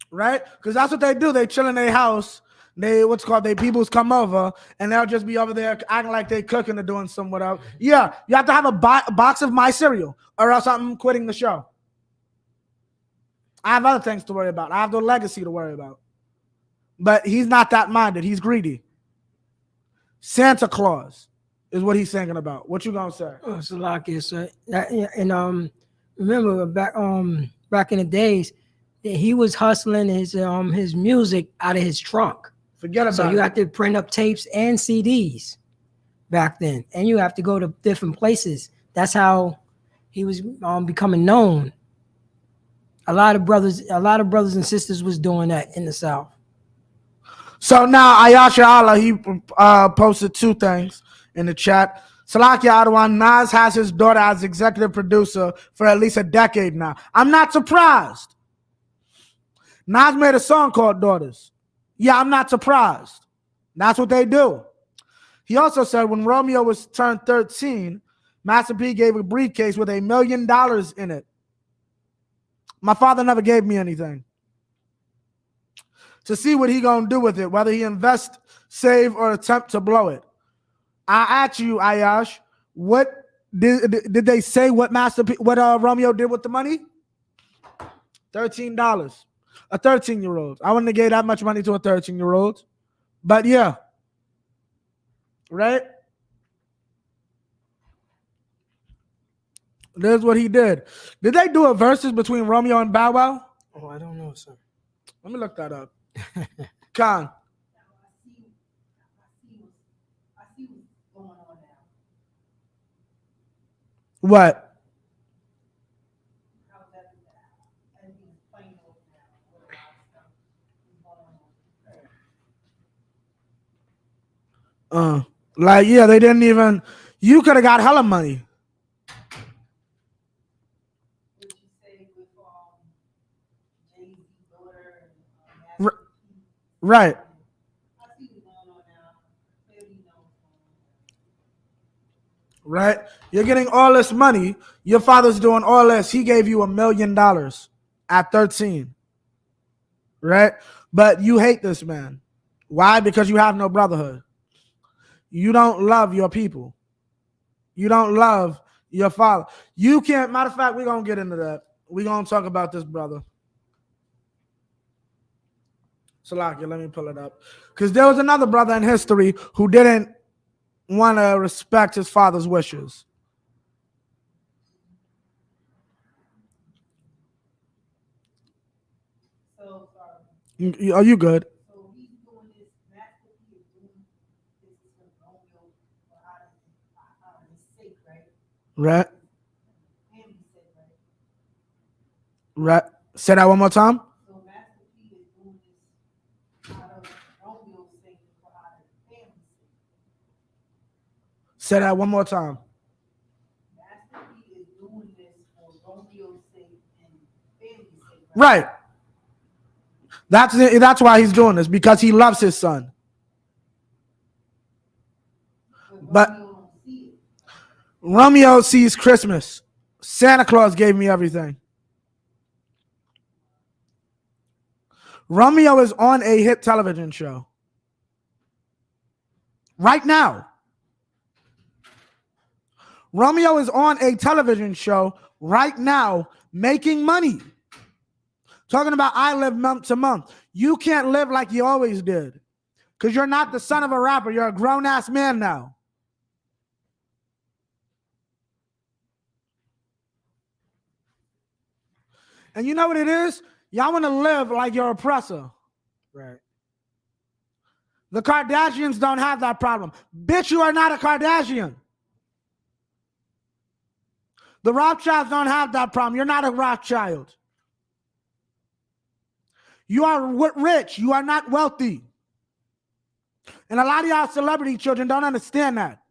Right? Because that's what they do. They chill in their house. They peoples come over and they'll just be over there acting like they cooking or doing something else. Yeah, you have to have a box of my cereal or else I'm quitting the show. I have other things to worry about. I have the legacy to worry about. But he's not that minded. He's greedy. Santa Claus is what he's thinking about. What you gonna say? Oh, Salakia, sir. And remember back in the days, he was hustling his music out of his trunk. Forget about it. So you have to print up tapes and CDs back then, and you have to go to different places. That's how he was becoming known. A lot of brothers and sisters was doing that in the South. So now Ayasha Allah, he posted two things in the chat. Salakia Adawan, Nas has his daughter as executive producer for at least a decade now. I'm not surprised. Nas made a song called Daughters. Yeah, I'm not surprised. That's what they do. He also said when Romeo was turned 13, Master P gave a briefcase with $1 million in it. My father never gave me anything. To see what he gonna do with it, whether he invest, save, or attempt to blow it. I ask you, Ayash, what did they say? What Romeo did with the money? $13. A 13-year-old. I wouldn't have gave that much money to a 13-year-old, but yeah, right. There's what he did. Did they do a versus between Romeo and Bow Wow? Oh, I don't know, sir. Let me look that up. Khan. What? Like, yeah, they didn't even, you could have got hella money. Right. Right. You're getting all this money. Your father's doing all this. He gave you $1 million at 13. Right. But you hate this man. Why? Because you have no brotherhood. You don't love your people. You don't love your father. You can't. Matter of fact, we're going to get into that. We're going to talk about this brother. Salakia, let me pull it up. Because there was another brother in history who didn't want to respect his father's wishes. Are you good? Right. Right. Say that one more time. Say that one more time. Right. That's why he's doing this, because he loves his son. But Romeo sees Christmas. Santa Claus gave me everything. Romeo is on a hit television show right now. Romeo is on a television show right now making money. Talking about I live month to month. You can't live like you always did because you're not the son of a rapper. You're a grown-ass man now. And you know what it is? Y'all want to live like your oppressor. Right. The Kardashians don't have that problem. Bitch, you are not a Kardashian. The Rothschilds don't have that problem. You're not a Rothschild. You are rich. You are not wealthy. And a lot of y'all celebrity children don't understand that.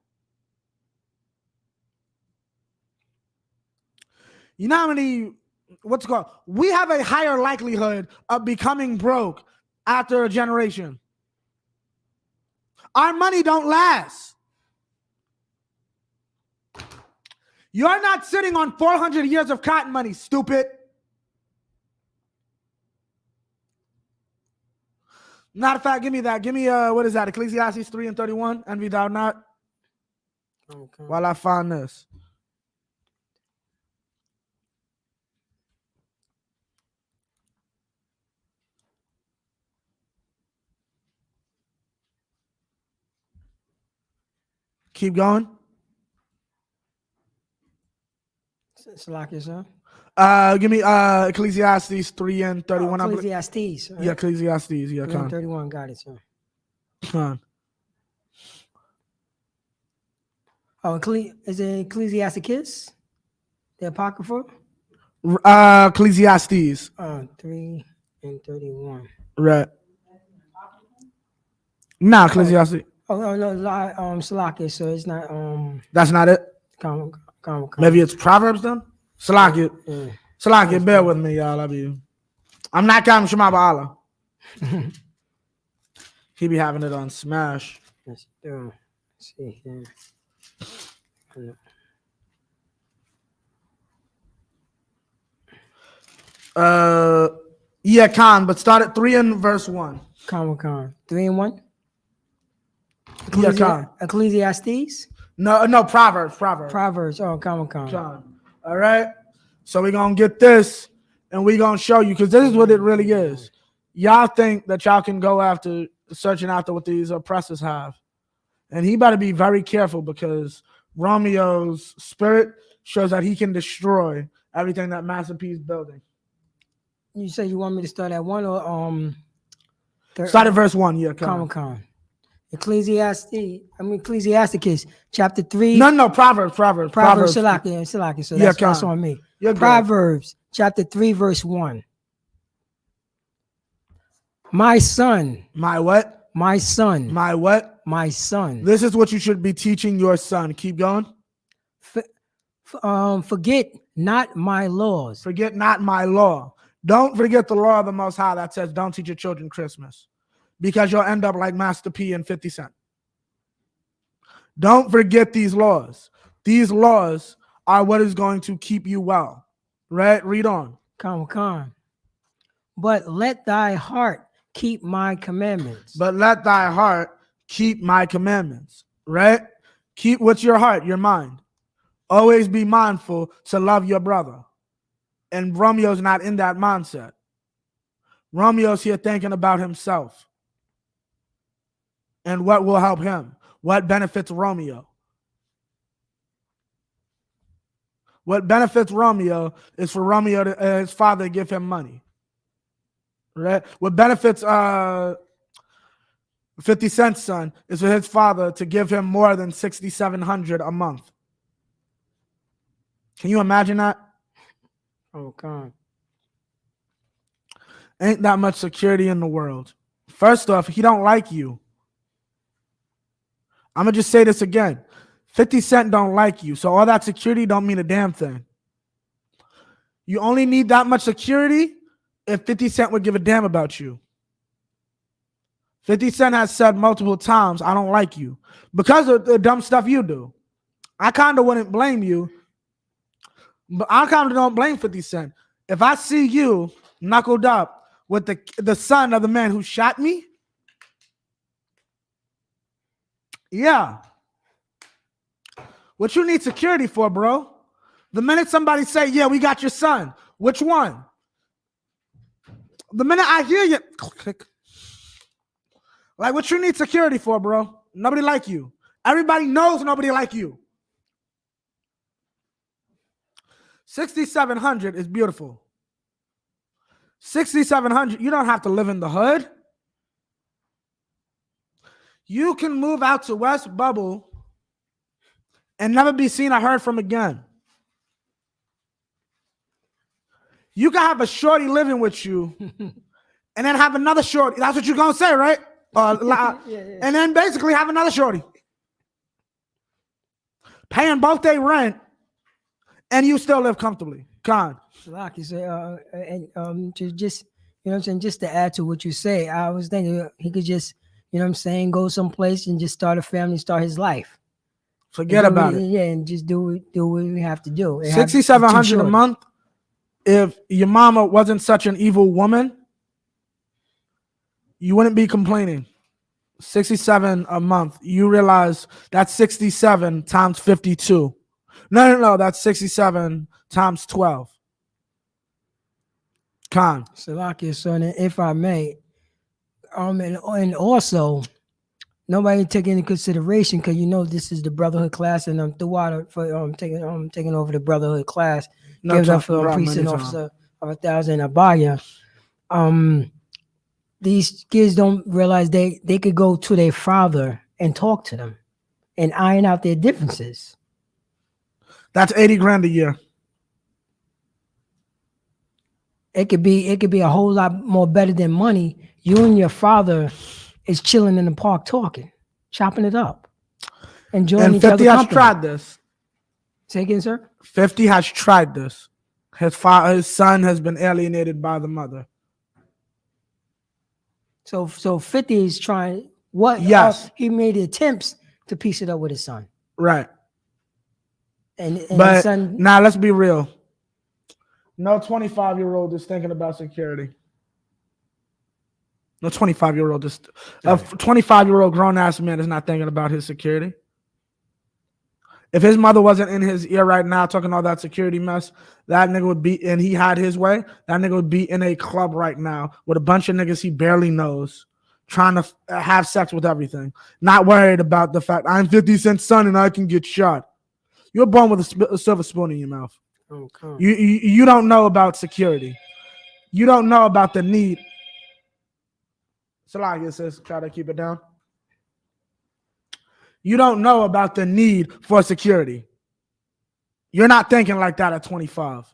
You know how many, what's it called? We have a higher likelihood of becoming broke after a generation. Our money don't last. You're not sitting on 400 years of cotton money, stupid. Matter of fact, give me that. Give me, what is that? Ecclesiastes 3:31. Envy thou not. Okay. While I find this. Keep going. Salakia, sir. Give me Ecclesiastes 3:31. Ecclesiastes. Right? Yeah, Ecclesiastes. Yeah, come 31. Got it, sir. on. Oh, is it Ecclesiasticus? The Apocrypha? Ecclesiastes. 3:31. Right. Nah, Ecclesiastes. Oh no, Salakia, so it's not That's not it. Maybe it's Proverbs then? Salakia. Yeah. Salakia, bear with me, y'all. I'm not counting Shema Ba'ala. He be having it on Smash. Let's see here. Yeah, Khan, but start at 3 and verse 1. Khan. 3 and 1? Yeah, Khan. Ecclesiastes? No, Proverbs. Proverbs. Oh, Khan. Khan. All right. So we're going to get this and we're going to show you because this is what it really is. Y'all think that y'all can go after searching after what these oppressors have. And he better be very careful because Romeo's spirit shows that he can destroy everything that Master P is building. You say you want me to start at 1 or Start at verse 1, yeah. Khan. Ecclesiasticus, chapter 3. No, Proverbs. Salakia. So that's on me. Proverbs, chapter 3, verse 1. My son. My what? My son. My what? My son. This is what you should be teaching your son. Keep going. Forget not my laws. Forget not my law. Don't forget the law of the Most High that says don't teach your children Christmas because you'll end up like Master P and 50 Cent. Don't forget these laws. These laws are what is going to keep you well. Right? Read on. Khan. But let thy heart keep my commandments. But let thy heart keep my commandments. Right? Keep what's your heart, your mind. Always be mindful to love your brother. And Romeo's not in that mindset. Romeo's here thinking about himself and what will help him, what benefits Romeo. What benefits Romeo is for Romeo to his father to give him money. Right? What benefits 50 Cent's son is for his father to give him more than $6,700 a month. Can you imagine that? Oh, God. Ain't that much security in the world. First off, he don't like you. I'm going to just say this again. 50 Cent don't like you, so all that security don't mean a damn thing. You only need that much security if 50 Cent would give a damn about you. 50 Cent has said multiple times, I don't like you because of the dumb stuff you do. I kind of wouldn't blame you But I kind of don't blame 50 Cent. If I see you knuckled up with the son of the man who shot me, yeah. What you need security for, bro? The minute somebody say, yeah, we got your son, which one? The minute I hear you, click. Like, what you need security for, bro? Nobody like you. Everybody knows nobody like you. 6,700 is beautiful. 6,700, you don't have to live in the hood. You can move out to West Bubble and never be seen or heard from again. You can have a shorty living with you and then have another shorty. That's what you're going to say, right? Yeah. And then basically have another shorty. Paying both their rent and you still live comfortably. Con. Like you say, and just you know what I'm saying, just to add to what you say, I was thinking he could just, you know what I'm saying, go someplace and just start a family, start his life. Forget about it. Yeah, and just do what we have to do. 6,700 a month. If your mama wasn't such an evil woman, you wouldn't be complaining. 67 a month. You realize that's 67 times 52. No. That's 67 times 12. Con. Salakia, son, if I may, and also nobody take into consideration, because you know this is the brotherhood class, and I'm throughout for taking over the brotherhood class. Gives up for a precinct officer of 1,000 abaya. These kids don't realize they could go to their father and talk to them and iron out their differences. That's 80 grand a year. It could be a whole lot more better than money. You and your father is chilling in the park talking, chopping it up, enjoying and each other's 50 has company. tried this. Say again, sir? 50 has tried this. His son has been alienated by the mother. So 50 is trying what? Yes. He made attempts to piece it up with his son. Right. And But his son, now let's be real. No 25-year-old is thinking about security. No 25-year-old is a 25-year-old grown-ass man is not thinking about his security. If his mother wasn't in his ear right now talking all that security mess, that nigga would be, and he had his way, that nigga would be in a club right now with a bunch of niggas he barely knows, trying to have sex with everything, not worried about the fact I'm 50 Cent's son and I can get shot. You're born with a silver spoon in your mouth. okay. You don't know about security. You don't know about the need. Salakia says, try to keep it down. You don't know about the need for security. You're not thinking like that at 25.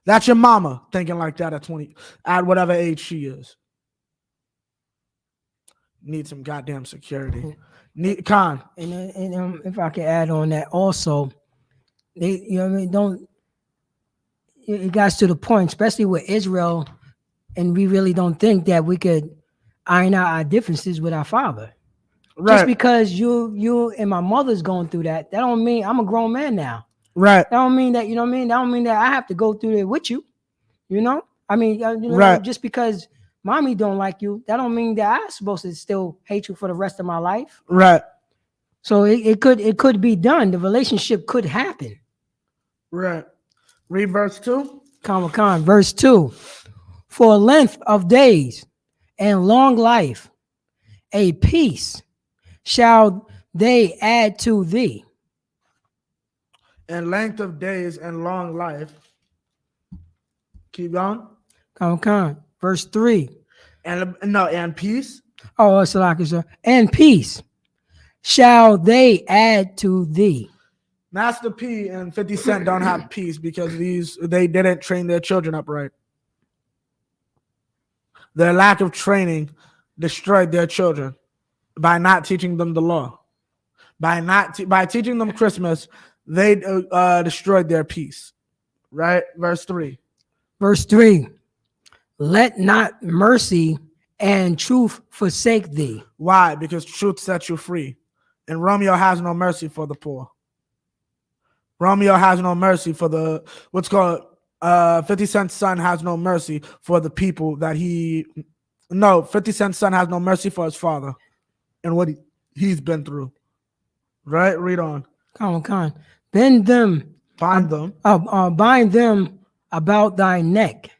That's your mama thinking like that at 20, at whatever age she is. Need some goddamn security. And if I can add on that also, they, you know what I mean, don't, it got to the point, especially with Israel, and we really don't think that we could iron out our differences with our father. Right. Just because you and my mother's going through that don't mean I'm a grown man now. Right. That don't mean that, you know what I mean? That don't mean that I have to go through it with you. You know? I mean, right. Just because mommy don't like you, that don't mean that I'm supposed to still hate you for the rest of my life. Right. So it could be done. The relationship could happen. Right. Read verse 2. Verse 2. For a length of days and long life, a peace shall they add to thee. And length of days and long life. Keep going. Verse 3. And peace. Oh, it's like it, sir. And peace shall they add to thee. Master P and 50 Cent don't have peace because they didn't train their children up right. Their lack of training destroyed their children by not teaching them the law. By teaching them Christmas, they destroyed their peace. Right? Verse 3. Verse 3. Let not mercy and truth forsake thee. Why? Because truth sets you free. And Romeo has no mercy for the poor. Romeo has no mercy for the what's called 50 Cent's son has no mercy for the people that 50 Cent's son has no mercy for his father and what he's been through. Right? Read on. Con. Bind them about thy neck.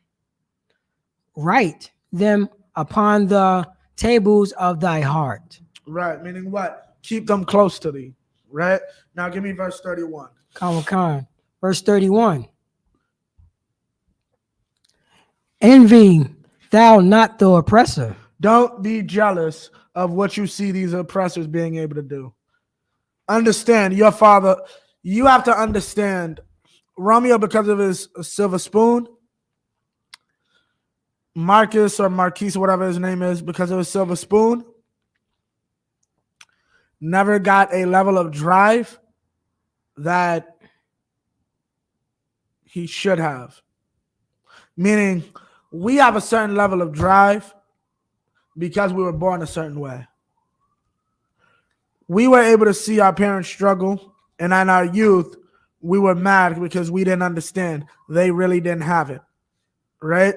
Write them upon the tables of thy heart. Right, meaning what? Keep them close to thee. Right? Now give me verse 31. Con. Verse 31. Envy thou not the oppressor. Don't be jealous of what you see these oppressors being able to do. Understand your father. You have to understand Romeo, because of his silver spoon, Marcus or Marquise, whatever his name is, because of his silver spoon, never got a level of drive that he should have. Meaning, we have a certain level of drive because we were born a certain way. We were able to see our parents struggle, and in our youth, we were mad because we didn't understand. They really didn't have it, right?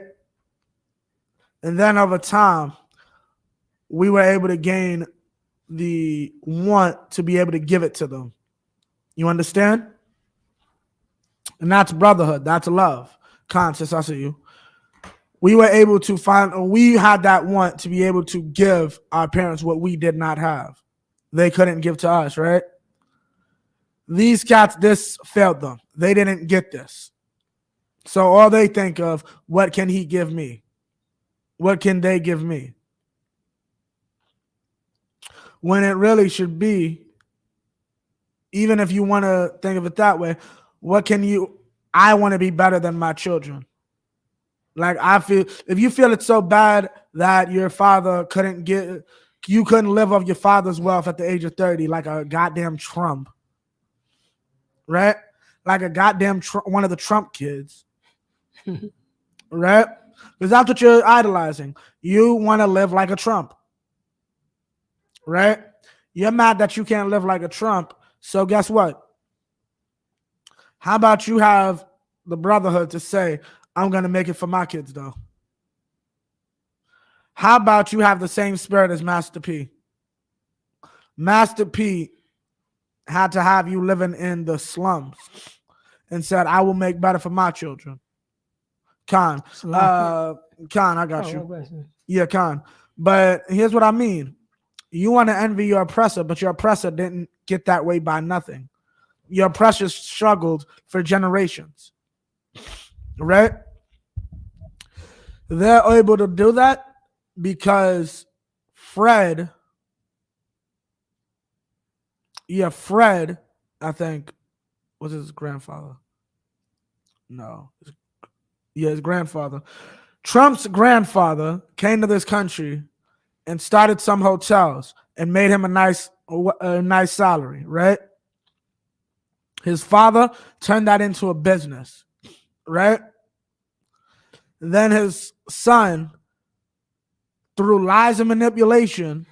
And then over time, we were able to gain the want to be able to give it to them. You understand? And that's brotherhood. That's love. Conscious, I see you. We were able to we had that want to be able to give our parents what we did not have. They couldn't give to us, right? These cats, this failed them. They didn't get this. So all they think of, what can he give me? What can they give me? When it really should be, even if you want to think of it that way, I want to be better than my children. Like if you feel it's so bad that your father you couldn't live off your father's wealth at the age of 30 like a goddamn Trump, right? Like a goddamn one of the Trump kids, right? Because that's what you're idolizing. You want to live like a Trump, right? You're mad that you can't live like a Trump. So guess what? How about you have the brotherhood to say, I'm going to make it for my kids, though? How about you have the same spirit as Master P? Master P had to have you living in the slums and said, I will make better for my children. Khan, I got you. Yeah, Khan. But here's what I mean. You want to envy your oppressor, but your oppressor didn't get that way by nothing. Your oppressor struggled for generations, right? They're able to do that because Fred, I think, was his grandfather. No. His grandfather. Trump's grandfather came to this country and started some hotels and made him a nice salary, right? His father turned that into a business, right? Then his son, through lies and manipulation,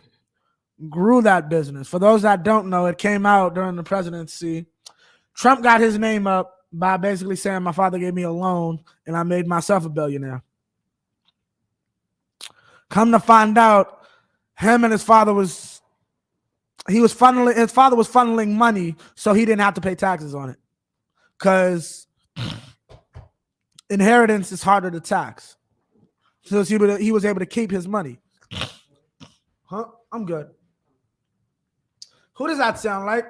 grew that business. For those that don't know, it came out during the presidency. Trump got his name up by basically saying my father gave me a loan and I made myself a billionaire. Come to find out, him and his father was funneling money so he didn't have to pay taxes on it. Because inheritance is harder to tax. So he was able to keep his money. Huh? I'm good. Who does that sound like?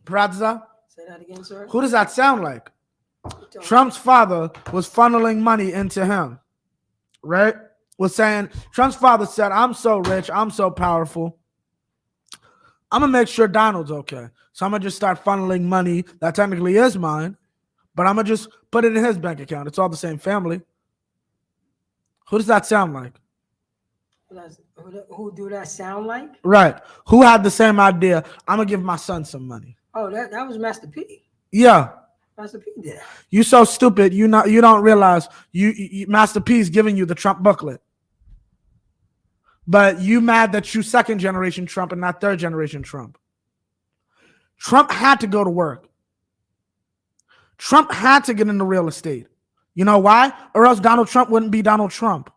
Pradza? Say that again, sir. Who does that sound like? Trump's father was funneling money into him, right? Trump's father said, I'm so rich, I'm so powerful, I'm going to make sure Donald's okay. So I'm going to just start funneling money that technically is mine, but I'm going to just put it in his bank account. It's all the same family. Who does that sound like? Who do that sound like? Right. Who had the same idea? I'm going to give my son some money. Oh, that was Master P. Yeah. Master P did. You so stupid. You don't realize you Master P's giving you the Trump booklet. But you mad that you second generation Trump and not third generation Trump. Trump had to go to work. Trump had to get into real estate. You know why? Or else Donald Trump wouldn't be Donald Trump.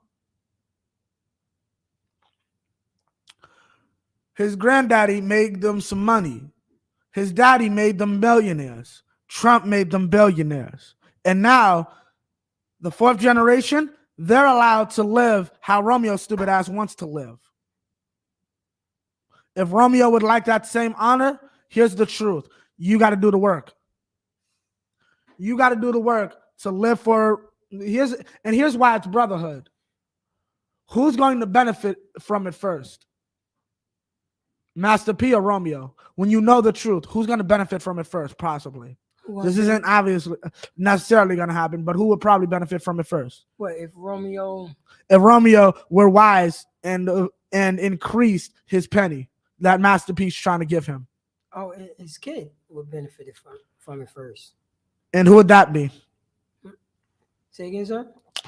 His granddaddy made them some money. His daddy made them millionaires. Trump made them billionaires. And now, the fourth generation, they're allowed to live how Romeo's stupid ass wants to live. If Romeo would like that same honor, here's the truth. You got to do the work. You got to do the work to live for, here's why it's brotherhood. Who's going to benefit from it first? Master P or Romeo? When you know the truth, who's going to benefit from it first, possibly? This isn't obviously necessarily going to happen, but who would probably benefit from it first? What if Romeo? If Romeo were wise and increased his penny that Master P's trying to give him. Oh, his kid would benefit from it first. And who would that be? Say again, sir.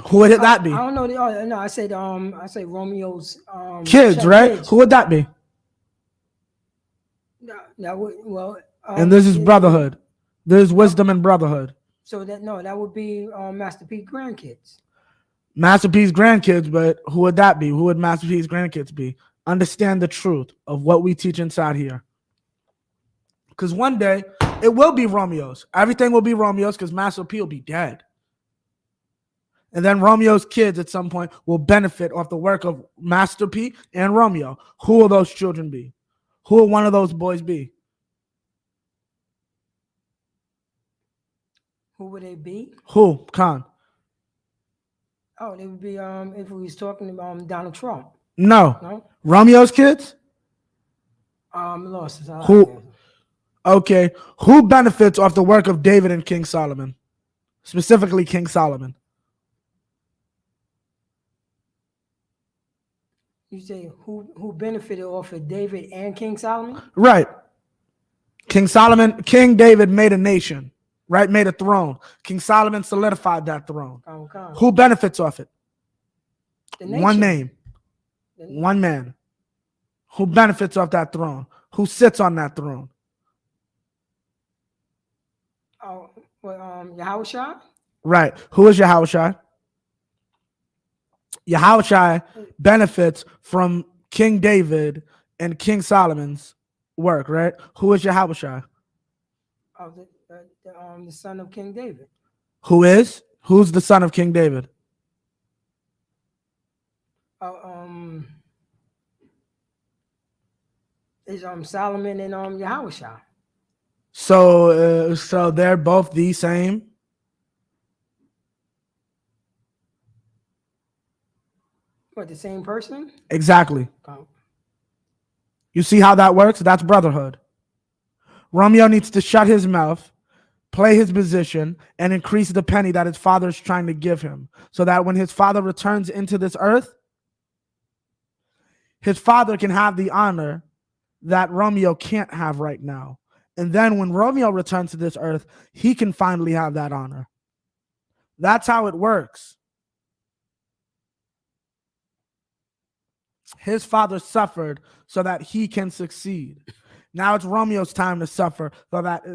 Who would that be? I don't know. No, I said Romeo's kids, right? Kids. Who would that be? Well. And this is brotherhood. There's wisdom in brotherhood. So that would be Master P's grandkids. Master P's grandkids, but who would that be? Who would Master P's grandkids be? Understand the truth of what we teach inside here. Because one day, it will be Romeo's. Everything will be Romeo's because Master P will be dead. And then Romeo's kids at some point will benefit off the work of Master P and Romeo. Who will those children be? Who will one of those boys be? Who would they be? Who? Khan. Oh, they would be if we was talking about Donald Trump. No. Romeo's kids? Lost. Who? Okay. Who benefits off the work of David and King Solomon? Specifically King Solomon. You say who benefited off of David and King Solomon? Right. King David made a nation, right? Made a throne. King Solomon solidified that throne. Okay. Who benefits off it? One name. One man. Who benefits off that throne? Who sits on that throne? Oh, well, Yahushua? Right. Who is Yahushua? Yahushua benefits from King David and King Solomon's work, right? Who is Yahushua? Oh, the son of King David. Who's the son of King David? Is Solomon and Yahushua. So they're both the same. What, the same person? Exactly. Oh. You see how that works? That's brotherhood. Romeo needs to shut his mouth, play his position, and increase the penny that his father is trying to give him, so that when his father returns into this earth, his father can have the honor that Romeo can't have right now. And then when Romeo returns to this earth, he can finally have that honor. That's how it works. His father suffered so that he can succeed. Now it's Romeo's time to suffer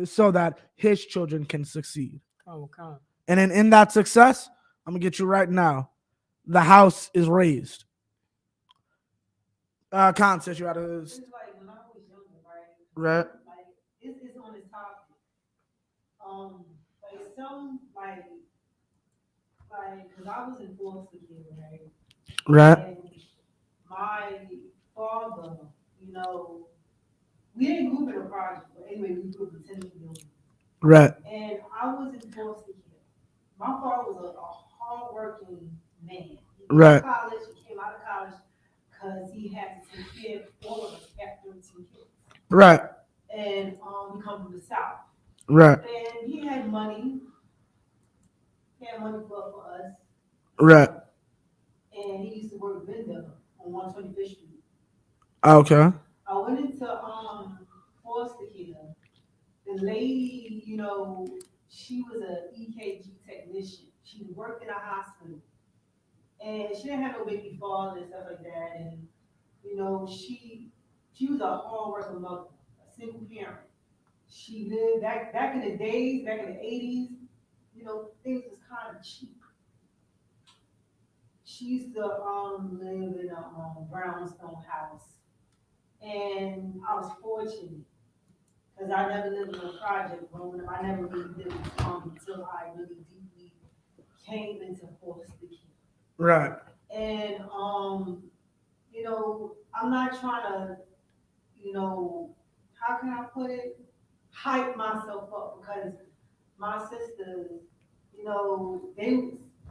so that his children can succeed. Oh, God. And in that success, I'm going to get you right now. The house is raised. Khan says you out of this. It's like when I was younger, Right. Like it's on this topic. Like some because I was in foster care, right? Right. And my father, we didn't group in a project, but anyway, we grew up in Tennessee building. Right. And I was in foster care. My father was a hardworking man. He Right. College, he came out of college because he had to take care of all of us after 13 kids. Right. And we come from the South. Right. And he had money. He had money for us. Right. And he used to work vendor on 125th Street. Okay. I went into foster care. The lady, she was an EKG technician. She worked in a hospital. And she didn't have no baby father and stuff like that. And, she was a hard working mother, a single parent. She lived back in the days, back in the 80s, things was kind of cheap. She used to live in a brownstone house. And I was fortunate because I never lived in a project growing up. I never really lived in until I really deeply came into foster care. Right. And I'm not trying to, how can I put it? Hype myself up because my sisters,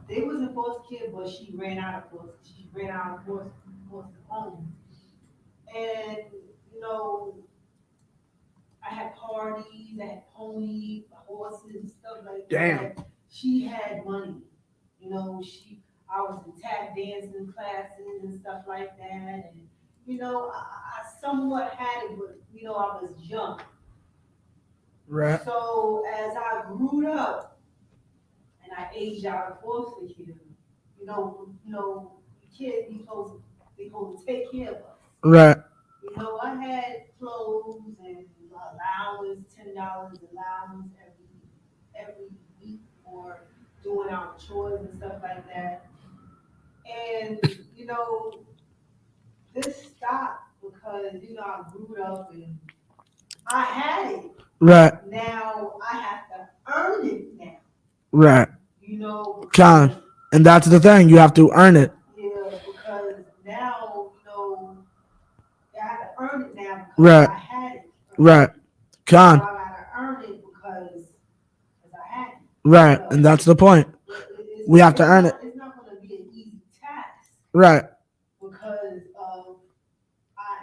they was in foster care, but she ran out of foster home. And I had parties, I had ponies, horses, and stuff like Damn. that. She had money. I was in tap dancing classes and stuff like that. And, I somewhat had it, but, I was young. Right. So as I grew up and I aged out of foster care, kids be supposed to take care of us. Right. I had clothes and allowance, $10 allowance every week for doing our chores and stuff like that. And this stopped because I grew up and I had it. Right. Now I have to earn it now. Right. Because, and that's the thing, you have to earn it. Yeah, because now I have to earn it now because Right. I had it. Right. So I gotta earn it because I had it. Right. And that's the point. We have to earn it. It's not gonna be an easy task. Right. Because of I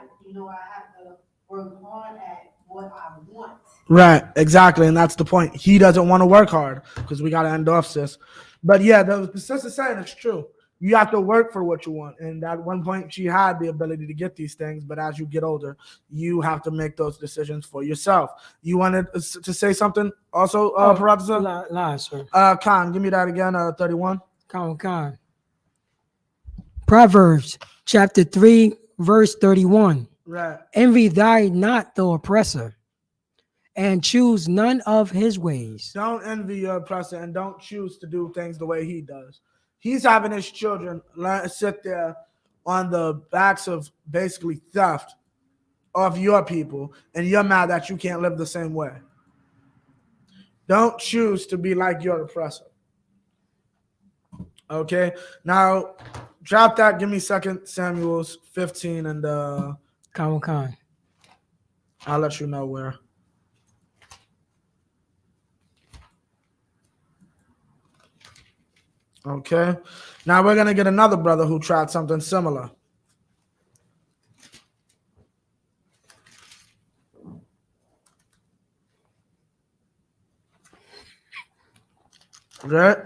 have to work hard at what I want. Right, exactly, and that's the point. He doesn't want to work hard because we got to end off, sis. But yeah, the sister saying it's true. You have to work for what you want, and at one point she had the ability to get these things, but as you get older, you have to make those decisions for yourself. You wanted to say something also, Parata? Lie, sir. Khan, give me that again. 31. Khan. Proverbs chapter 3, verse 31. Right. Envy thy not the oppressor, and choose none of his ways. Don't envy your oppressor and don't choose to do things the way he does. He's having his children sit there on the backs of basically theft of your people, and you're mad that you can't live the same way. Don't choose to be like your oppressor. Okay? Now, drop that. Give me 2 Samuel 15, and Khan. I'll let you know where. Okay. Now we're going to get another brother who tried something similar. Right?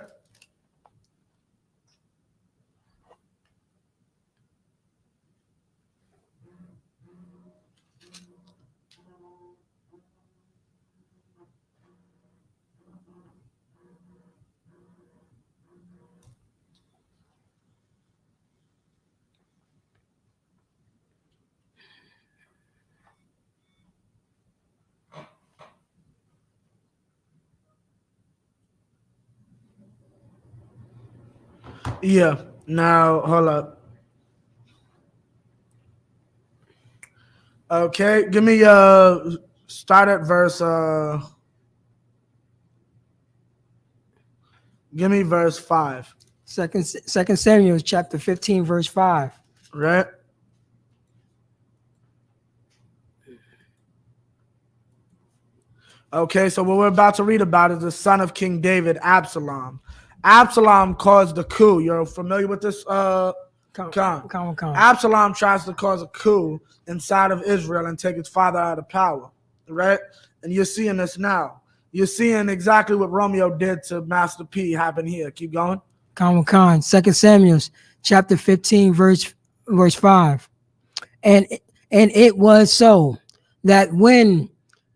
Yeah. Now, hold up. Okay. Give me start at verse give me verse 5. 2 Samuel chapter 15, verse 5. Right? Okay, so what we're about to read about is the son of King David, Absalom. Absalom caused a coup. You're familiar with this? Khan. Absalom tries to cause a coup inside of Israel and take his father out of power, right? And you're seeing this now. You're seeing exactly what Romeo did to Master P happen here. Keep going. Khan. 2 Samuel chapter 15, verse 5. And it was so that when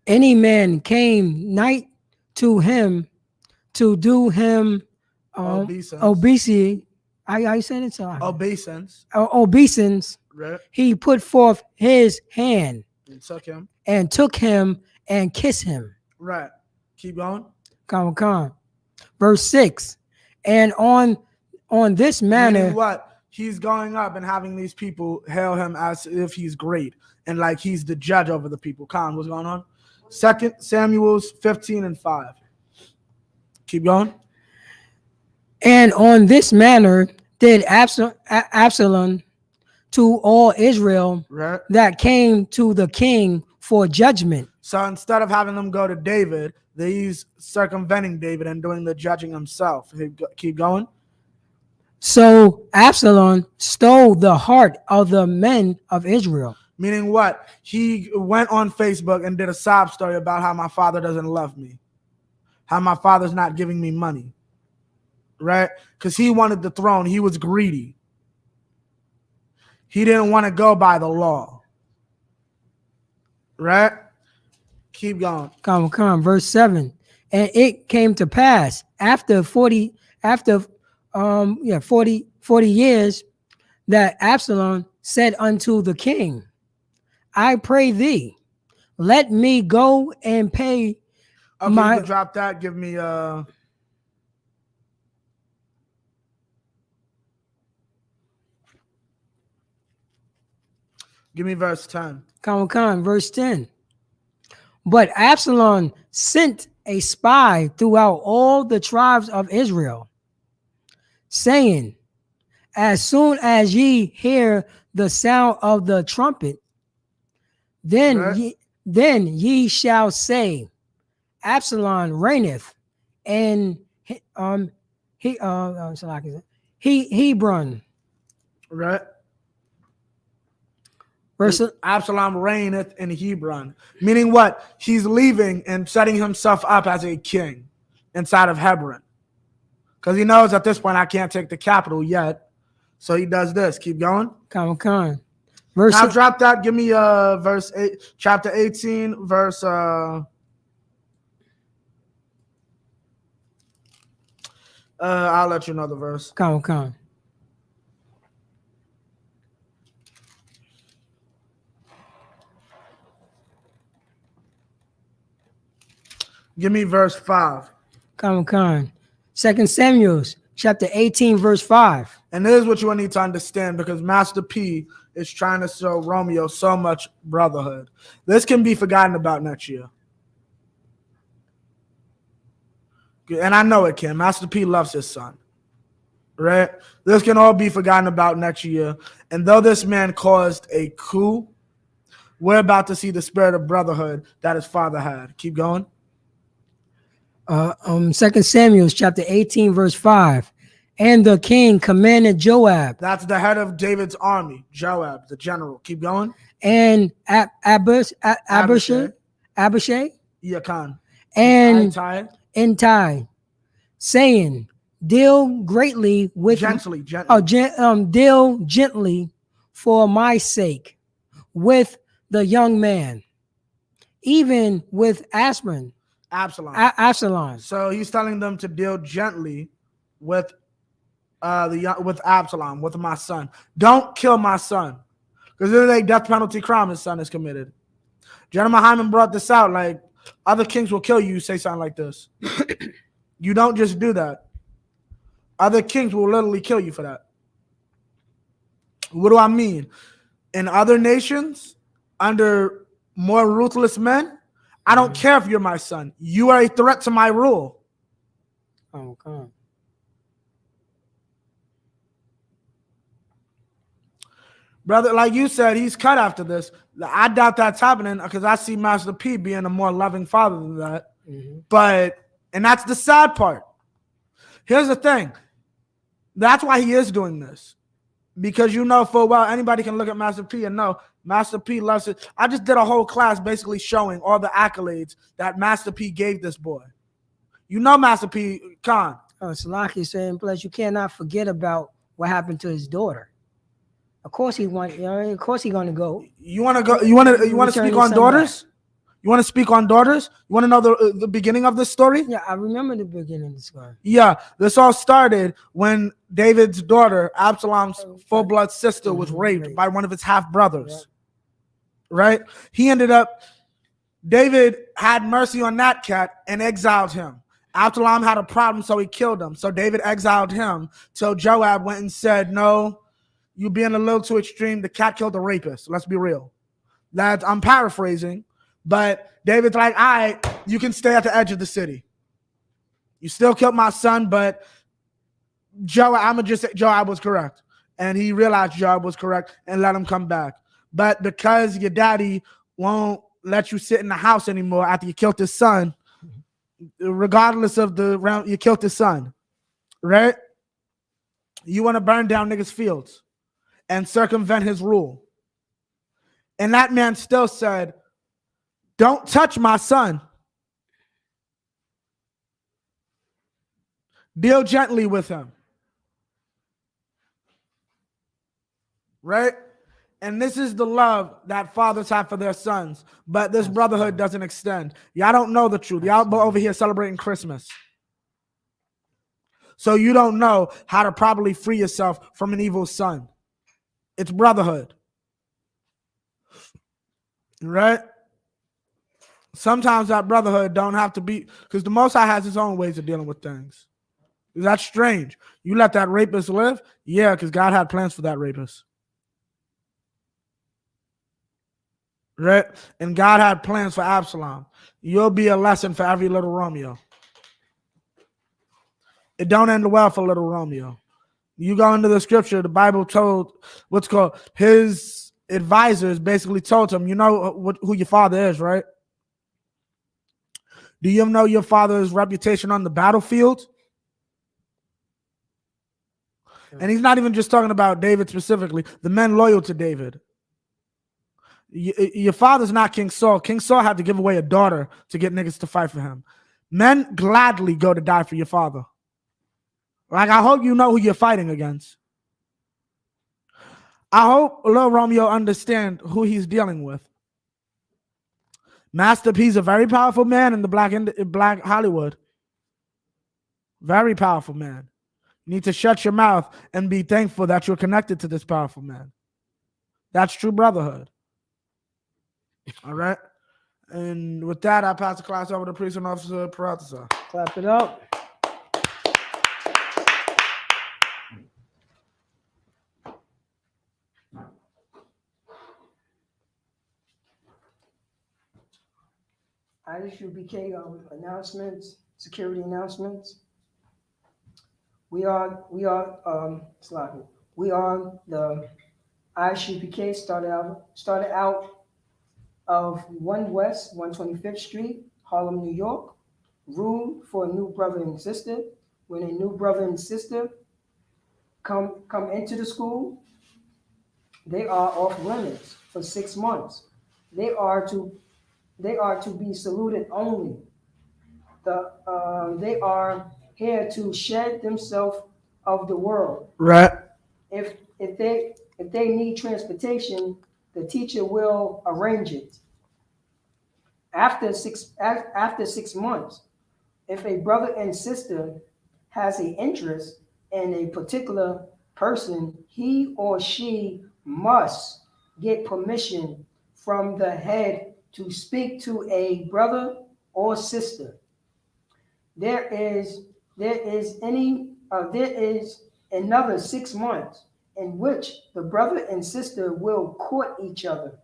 any man came nigh to him to do him obeisance. I said it so. Obeisance. Right. He put forth his hand and took him and kiss him. Right. Keep going. Come. Verse 6. And on this manner, Meaning what? He's going up and having these people hail him as if he's great and like he's the judge over the people. Khan, what's going on? 2 Samuel's 15:5. Keep going. and on this manner did Absalom to all Israel Right. that came to the king for judgment. So instead of having them go to David, he's circumventing David and doing the judging himself. Keep going. So Absalom stole the heart of the men of Israel. Meaning what? He went on Facebook and did a sob story about how my father doesn't love me, how my father's not giving me money, right? Because he wanted the throne. He was greedy. He didn't want to go by the law, right? Keep going. Come. Verse 7. And it came to pass after 40 years that Absalom said unto the king, I pray thee, let me go and pay Okay, my you can drop that. Give me verse 10. verse 10. But Absalom sent a spy throughout all the tribes of Israel, saying, as soon as ye hear the sound of the trumpet, then Right. ye shall say, Absalom reigneth in Hebron. Right. Verse Absalom reigneth in Hebron. Meaning what? He's leaving and setting himself up as a king inside of Hebron. Because he knows at this point I can't take the capital yet. So he does this. Keep going. Come. Verse Now drop that. Give me verse 8, chapter 18, verse I'll let you know the verse. come. Give me verse 5. Come. 2 Samuel chapter 18, verse 5. And this is what you will need to understand, because Master P is trying to show Romeo so much brotherhood. This can be forgotten about next year. And I know it can. Master P loves his son. Right? This can all be forgotten about next year. And though this man caused a coup, we're about to see the spirit of brotherhood that his father had. Keep going. 2 Samuel chapter 18, verse 5. And the king commanded Joab That's the head of David's army, Joab, the general. Keep going. and Abishai, Yeah, Khan. and Ittai. Entai, saying, deal greatly with Gently. deal gently for my sake with the young man, even with Absalom. Absalom. So he's telling them to deal gently with with Absalom, with my son. Don't kill my son, because this is a death penalty crime his son has committed. General Hyman brought this out. Like, other kings will kill you. You say something like this. You don't just do that. Other kings will literally kill you for that. What do I mean? In other nations, under more ruthless men, I don't care if you're my son. You are a threat to my rule. Oh, come. Brother, like you said, he's cut after this. I doubt that's happening, because I see Master P being a more loving father than that. Mm-hmm. And that's the sad part. Here's the thing. That's why he is doing this. Because you know full well, anybody can look at Master P and know Master P loves it. I just did a whole class basically showing all the accolades that Master P gave this boy. You know Master P, Khan. Salaki saying, plus you cannot forget about what happened to his daughter. Of course he want. Of course he's gonna go. You want to go? You want to speak on daughters? You want to speak on daughters? You want to know the beginning of this story? Yeah, I remember the beginning of the story. Yeah, this all started when David's daughter, Absalom's full-blood sister, was raped by one of his half-brothers. Yeah. Right? He ended up David had mercy on that cat and exiled him. Absalom had a problem, so he killed him. So David exiled him. So Joab went and said, no, you being a little too extreme. The cat killed the rapist. Let's be real. I'm paraphrasing, but David's like, all right, you can stay at the edge of the city. You still killed my son, but I'm going to just say Joab was correct. And he realized Joab was correct and let him come back. But because your daddy won't let you sit in the house anymore after you killed his son, regardless of the round, you killed his son, right? You want to burn down niggas' fields and circumvent his rule. And that man still said, don't touch my son. Deal gently with him. Right? And this is the love that fathers have for their sons. But this brotherhood doesn't extend. Y'all don't know the truth. Y'all over here celebrating Christmas. So you don't know how to properly free yourself from an evil son. It's brotherhood. Right? Sometimes that brotherhood don't have to be, because the Most High has his own ways of dealing with things. That's strange. You let that rapist live? Yeah, because God had plans for that rapist. Right? And God had plans for Absalom. You'll be a lesson for every little Romeo. It don't end well for little Romeo. You go into the scripture, the Bible told his advisors basically told him, you know who your father is, right? Do you know your father's reputation on the battlefield? And he's not even just talking about David specifically, the men loyal to David. Your father's not King Saul. King Saul had to give away a daughter to get niggas to fight for him. Men gladly go to die for your father. Like, I hope you know who you're fighting against. I hope little Romeo understand who he's dealing with. Master P's a very powerful man in the black Hollywood. Very powerful man. You need to shut your mouth and be thankful that you're connected to this powerful man. That's true brotherhood. All right? And with that, I pass the class over to Precinct Officer Peralta. Clap it up. ISUBK announcements, security announcements. We are the ISUBK started out of 1 West 125th Street, Harlem, New York. Room for a new brother and sister. When a new brother and sister come into the school, they are off limits for 6 months. They are to be saluted only. They are here to shed themselves of the world. Right. If they need transportation, the teacher will arrange it. After 6 months, if a brother and sister has an interest in a particular person, he or she must get permission from the head to speak to a brother or sister. There is another 6 months in which the brother and sister will court each other.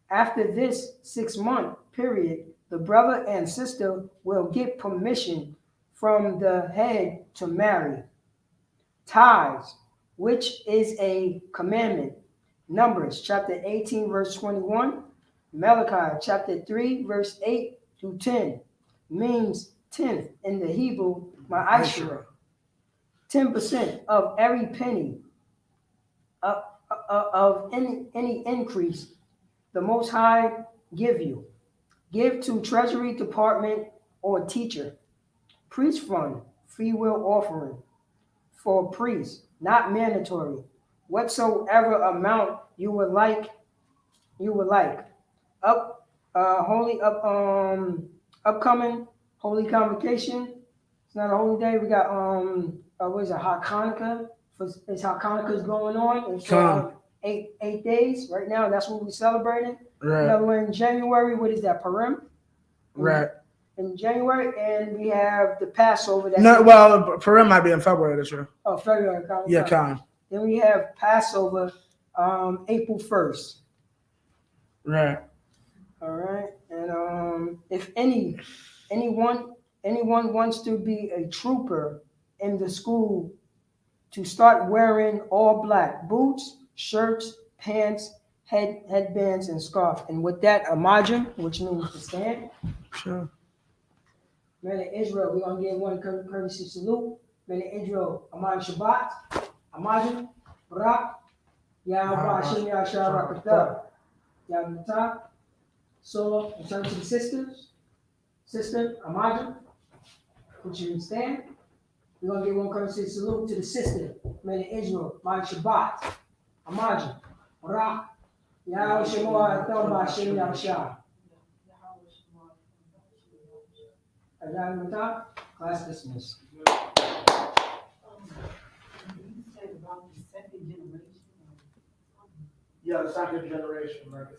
After this 6-month period, the brother and sister will get permission from the head to marry. Tithes, which is a commandment. Numbers chapter 18, verse 21. Malachi chapter 3, verse 8 through 10 means 10th in the Hebrew, ma'ashra. 10% of every penny of any increase the Most High give you. Give to Treasury Department or teacher. Priest fund, free will offering for priests, not mandatory. Whatsoever amount you would like. Upcoming holy convocation. It's not a holy day. We got what is it? Hanukkah. Hanukkah's going on. And so eight days right now. That's what we're celebrating. Right. Now we're in January. What is that? Purim. Right. In January, and we have the Passover. That's No, well, Purim might be in February this year. oh, February. Yeah, Con. Then we have Passover, April 1st. Right. All right, and if anyone wants to be a trooper in the school, to start wearing all black boots, shirts, pants, headbands, and scarf. And with that, a margin, which means to stand. Sure. Man of Israel, we're gonna give one courtesy salute. Man of Israel, Aman Shabbat, Amajin, Barak, Yahweh Hashem Yahshua Rakatah, Yahweh. So, in terms of the sisters, sister Amajin, would you stand? We're gonna give one courtesy salute to the sister, Man of Israel, Man Shabbat, Amajin, Barak, Yahweh Shemua Rakatah, Hashem Yahshua. Class dismissed. You said about the second generation. Yeah, the second generation, like